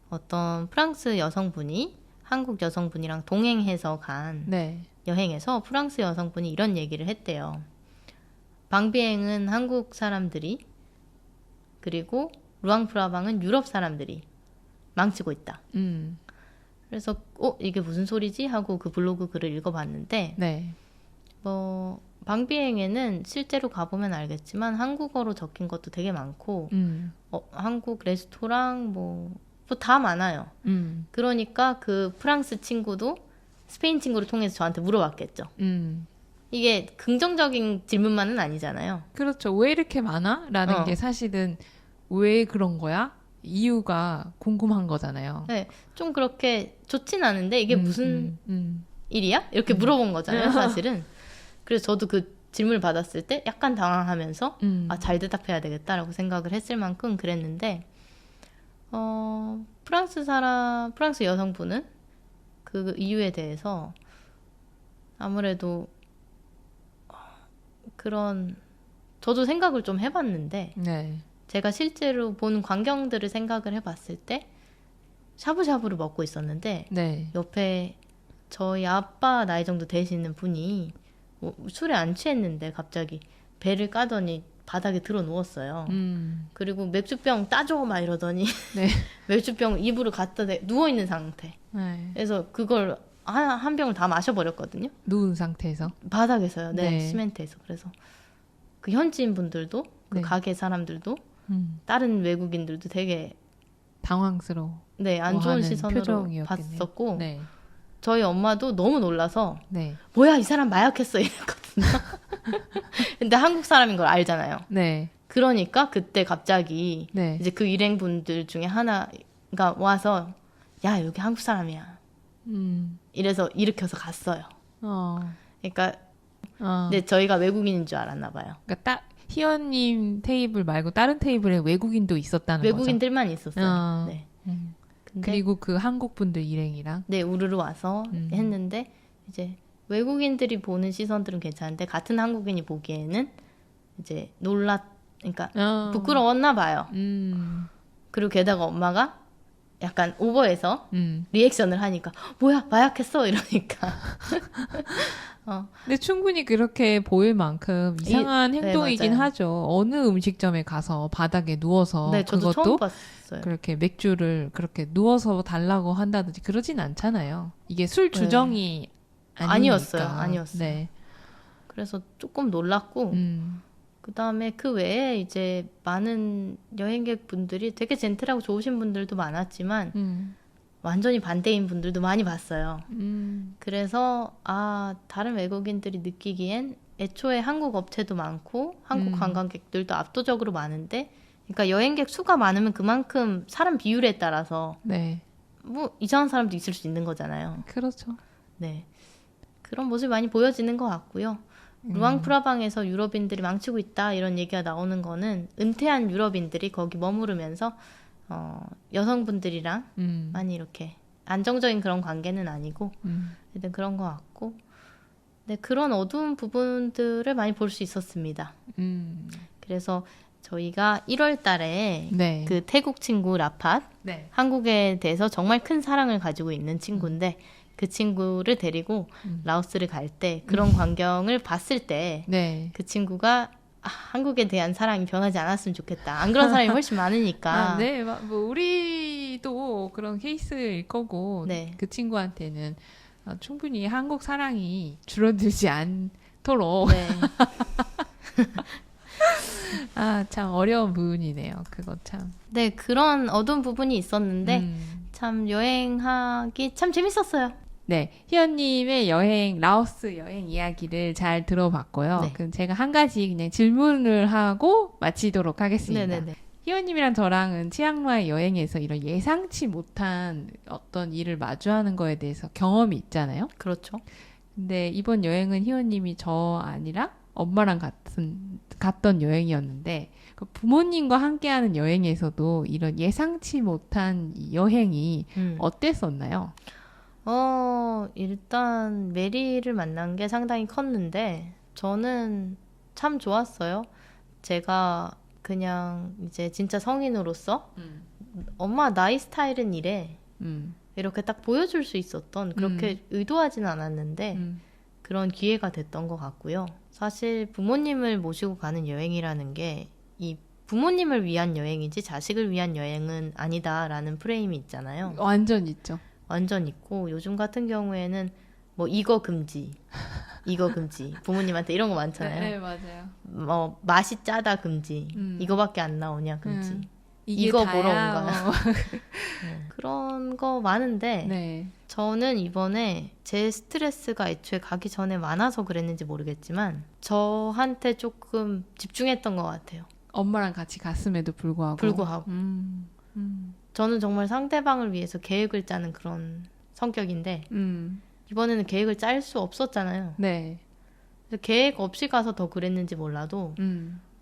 어떤 프랑스 여성분이 한국 여성분이랑 동행해서 간 네. 여행에서 프랑스 여성분이 이런 얘기를 했대요. 방비행은 한국 사람들이 그리고 루앙프라방은 유럽 사람들이 망치고 있다. 그래서 이게 무슨 소리지? 하고 그 블로그 글을 읽어봤는데 네. 방비행에는 실제로 가보면 알겠지만 한국어로 적힌 것도 되게 많고 한국 레스토랑 뭐 다 많아요. 음. 그러니까 그 프랑스 친구도 스페인 친구를 통해서 저한테 물어봤겠죠. 이게 긍정적인 질문만은 아니잖아요. 그렇죠. 왜 이렇게 많아? 라는 게 사실은 왜 그런 거야? 이유가 궁금한 거잖아요. 네, 좀 그렇게 좋진 않은데 이게 무슨 일이야? 이렇게 물어본 거잖아요, 사실은. 그래서 저도 그 질문을 받았을 때 약간 당황하면서 아, 잘 대답해야 되겠다라고 생각을 했을 만큼 그랬는데 프랑스 여성분은 그 이유에 대해서 아무래도 그런 저도 생각을 좀 해봤는데 네. 제가 실제로 본 광경들을 생각을 해봤을 때 샤브샤브를 먹고 있었는데 네. 옆에 저희 아빠 나이 정도 되시는 분이 뭐 술에 안 취했는데 갑자기 배를 까더니 바닥에 들어 누웠어요. 그리고 맥주병 따줘 막 이러더니 네. 맥주병 입으로 갖다 대 누워 있는 상태. 네. 그래서 그걸 한 병을 다 마셔버렸거든요. 누운 상태에서. 바닥에서요. 네, 네. 시멘트에서. 그래서 그 현지인 분들도 그 네. 가게 사람들도 다른 외국인들도 되게 당황스러워. 네, 안 좋은 하는 시선으로 표정이었겠네요. 봤었고 네. 저희 엄마도 너무 놀라서 네. 뭐야 이 사람 마약했어 이랬거든요. 근데 한국 사람인 걸 알잖아요. 네. 그러니까 그때 갑자기 네. 이제 그 일행분들 중에 하나가 와서 야 여기 한국 사람이야. 이래서 일으켜서 갔어요. 그러니까 근데 저희가 외국인인 줄 알았나 봐요. 그러니까 딱 희연님 테이블 말고 다른 테이블에 외국인도 있었다는 외국인들만 있었어요. 거죠. 네. 근데 그리고 그 한국 분들 일행이랑. 네 우르르 와서 했는데 이제 외국인들이 보는 시선들은 괜찮은데 같은 한국인이 보기에는 이제 그러니까 부끄러웠나 봐요. 그리고 게다가 엄마가 약간 오버해서 리액션을 하니까 뭐야 마약했어 이러니까 근데 충분히 그렇게 보일 만큼 이상한 네, 행동이긴 맞아요. 하죠. 어느 음식점에 가서 바닥에 누워서 네 저도 그것도 처음 봤어요. 그렇게 맥주를 그렇게 누워서 달라고 한다든지 그러진 않잖아요. 이게 술 주정이 아니었어요. 아니니까. 아니었어요. 네. 그래서 조금 놀랐고 그 다음에 그 외에 이제 많은 여행객분들이 되게 젠틀하고 좋으신 분들도 많았지만 완전히 반대인 분들도 많이 봤어요. 그래서 다른 외국인들이 느끼기엔 애초에 한국 업체도 많고 한국 관광객들도 압도적으로 많은데 그러니까 여행객 수가 많으면 그만큼 사람 비율에 따라서 네. 뭐 이상한 사람도 있을 수 있는 거잖아요. 그렇죠. 네. 그런 모습이 많이 보여지는 것 같고요. 루앙프라방에서 유럽인들이 망치고 있다 이런 얘기가 나오는 거는 은퇴한 유럽인들이 거기 머무르면서 여성분들이랑 많이 이렇게 안정적인 그런 관계는 아니고 일단 그런 것 같고 네, 그런 어두운 부분들을 많이 볼 수 있었습니다. 그래서 저희가 1월 달에 네. 그 태국 친구 라팟 네. 한국에 대해서 정말 큰 사랑을 가지고 있는 친구인데 그 친구를 데리고 라오스를 갈 때 그런 광경을 봤을 때 네. 그 친구가 한국에 대한 사랑이 변하지 않았으면 좋겠다. 안 그런 사람이 훨씬 많으니까. 네. 뭐 우리도 그런 케이스일 거고 네. 그 친구한테는 충분히 한국 사랑이 줄어들지 않도록 네. 참 어려운 부분이네요. 그거 참. 네, 그런 어두운 부분이 있었는데 참 여행하기 참 재밌었어요. 네, 희연님의 라오스 여행 이야기를 잘 들어봤고요. 네. 그럼 제가 한 가지 그냥 질문을 하고 마치도록 하겠습니다. 네네네. 희연님이랑 저랑은 치앙마이 여행에서 이런 예상치 못한 어떤 일을 마주하는 거에 대해서 경험이 있잖아요. 그렇죠. 근데 이번 여행은 희연님이 저 아니라 엄마랑 갔던 여행이었는데 그 부모님과 함께하는 여행에서도 이런 예상치 못한 이 여행이 어땠었나요? 일단 메리를 만난 게 상당히 컸는데 저는 참 좋았어요. 제가 그냥 이제 진짜 성인으로서 엄마 나이 스타일은 이래 이렇게 딱 보여줄 수 있었던 그렇게 의도하진 않았는데 그런 기회가 됐던 것 같고요. 사실 부모님을 모시고 가는 여행이라는 게 이 부모님을 위한 여행이지 자식을 위한 여행은 아니다라는 프레임이 있잖아요. 완전 있죠. 완전 있고 요즘 같은 경우에는 뭐 이거 금지 부모님한테 이런 거 많잖아요. 네, 맞아요. 뭐 맛이 짜다 금지 이거밖에 안 나오냐 금지 이거 다야? 보러 온 거야. 어. 그런 거 많은데 네. 저는 이번에 제 스트레스가 애초에 가기 전에 많아서 그랬는지 모르겠지만 저한테 조금 집중했던 것 같아요. 엄마랑 같이 갔음에도 불구하고. 저는 정말 상대방을 위해서 계획을 짜는 그런 성격인데 이번에는 계획을 짤 수 없었잖아요. 네. 그래서 계획 없이 가서 더 그랬는지 몰라도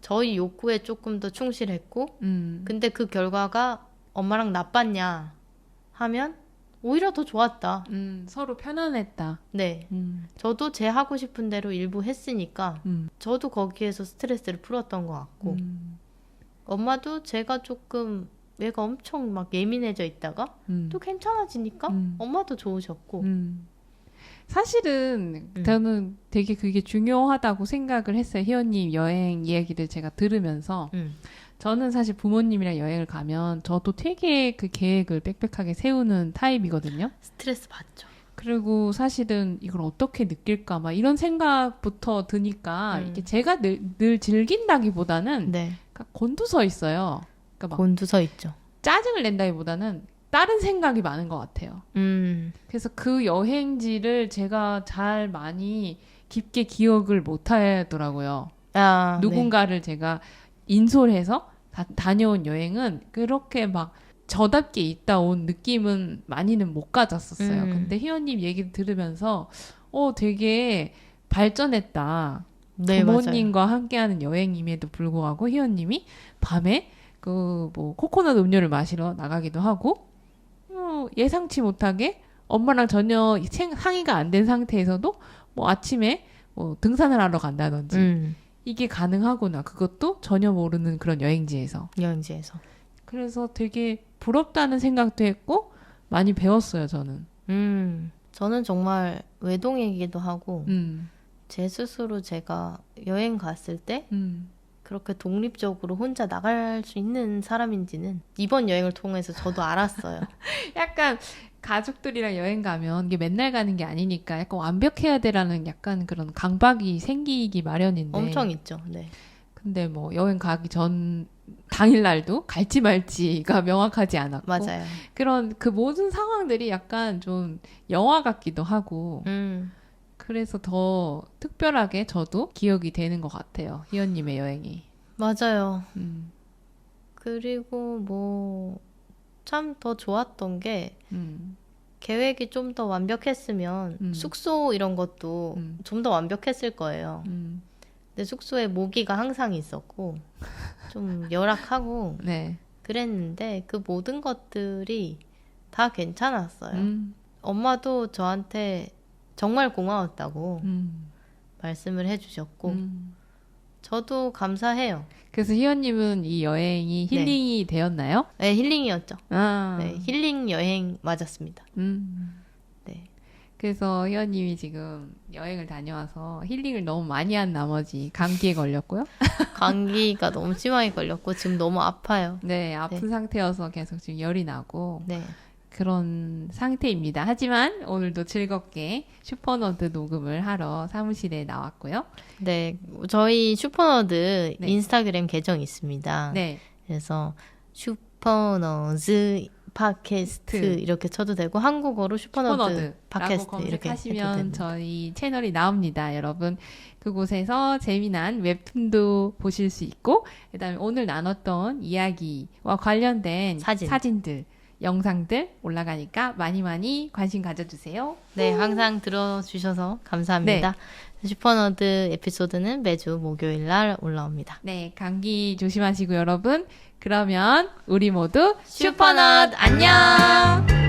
저희 욕구에 조금 더 충실했고 근데 그 결과가 엄마랑 나빴냐 하면 오히려 더 좋았다. 서로 편안했다. 네. 저도 제 하고 싶은 대로 일부 했으니까 저도 거기에서 스트레스를 풀었던 것 같고 엄마도 제가 조금 얘가 엄청 막 예민해져 있다가 또 괜찮아지니까 엄마도 좋으셨고 사실은 저는 되게 그게 중요하다고 생각을 했어요. 희원님 여행 이야기를 제가 들으면서 저는 사실 부모님이랑 여행을 가면 저도 되게 그 계획을 빽빽하게 세우는 타입이거든요. 스트레스 받죠. 그리고 사실은 이걸 어떻게 느낄까 막 이런 생각부터 드니까 이게 제가 늘 즐긴다기보다는 네. 그러니까 곤두서 있어요. 그러니까 막 곤두서 있죠. 짜증을 낸다기보다는 다른 생각이 많은 것 같아요. 그래서 그 여행지를 제가 잘 많이 깊게 기억을 못 하더라고요. 아, 누군가를 제가 인솔해서 다녀온 여행은 그렇게 막 저답게 있다 온 느낌은 많이는 못 가졌었어요. 근데 희원님 얘기를 들으면서 되게 발전했다. 네, 부모님과 함께하는 여행임에도 불구하고 희원님이 밤에 그 뭐 코코넛 음료를 마시러 나가기도 하고 예상치 못하게 엄마랑 전혀 상의가 안 된 상태에서도 뭐 아침에 뭐 등산을 하러 간다든지 이게 가능하구나. 그것도 전혀 모르는 그런 여행지에서. 그래서 되게 부럽다는 생각도 했고 많이 배웠어요, 저는. 저는 정말 외동이기도 하고 제 스스로 제가 여행 갔을 때 그렇게 독립적으로 혼자 나갈 수 있는 사람인지는 이번 여행을 통해서 저도 알았어요. 약간 가족들이랑 여행 가면 이게 맨날 가는 게 아니니까 약간 완벽해야 되라는 약간 그런 강박이 생기기 마련인데. 엄청 있죠. 네. 근데 뭐 여행 가기 전 당일날도 갈지 말지가 명확하지 않았고. 맞아요. 그런 그 모든 상황들이 약간 좀 영화 같기도 하고. 그래서 더 특별하게 저도 기억이 되는 것 같아요. 희연님의 여행이. 맞아요. 그리고 뭐 참 더 좋았던 게 계획이 좀 더 완벽했으면 숙소 이런 것도 좀 더 완벽했을 거예요. 근데 숙소에 모기가 항상 있었고 좀 열악하고 네. 그랬는데 그 모든 것들이 다 괜찮았어요. 엄마도 저한테 정말 고마웠다고 말씀을 해주셨고 저도 감사해요. 그래서 희연님은 이 여행이 힐링이 되었나요? 네, 힐링이었죠. 아. 네, 힐링 여행 맞았습니다. 네. 그래서 희연님이 지금 여행을 다녀와서 힐링을 너무 많이 한 나머지 감기에 걸렸고요. 감기가 너무 심하게 걸렸고 지금 너무 아파요. 네, 아픈 상태여서 계속 지금 열이 나고 네. 그런 상태입니다. 하지만 오늘도 즐겁게 슈퍼너드 녹음을 하러 사무실에 나왔고요. 네, 저희 슈퍼너드 네. 인스타그램 계정이 있습니다. 네. 그래서 슈퍼너드 팟캐스트 이렇게 쳐도 되고 한국어로 슈퍼너드 팟캐스트 라고 이렇게 해도 검색하시면 됩니다. 저희 채널이 나옵니다. 여러분 그곳에서 재미난 웹툰도 보실 수 있고 그다음에 오늘 나눴던 이야기와 관련된 사진들 영상들 올라가니까 많이 많이 관심 가져주세요. 네, 항상 들어주셔서 감사합니다. 네. 슈퍼너드 에피소드는 매주 목요일 날 올라옵니다. 네, 감기 조심하시고 여러분. 그러면 우리 모두 슈퍼넛 안녕!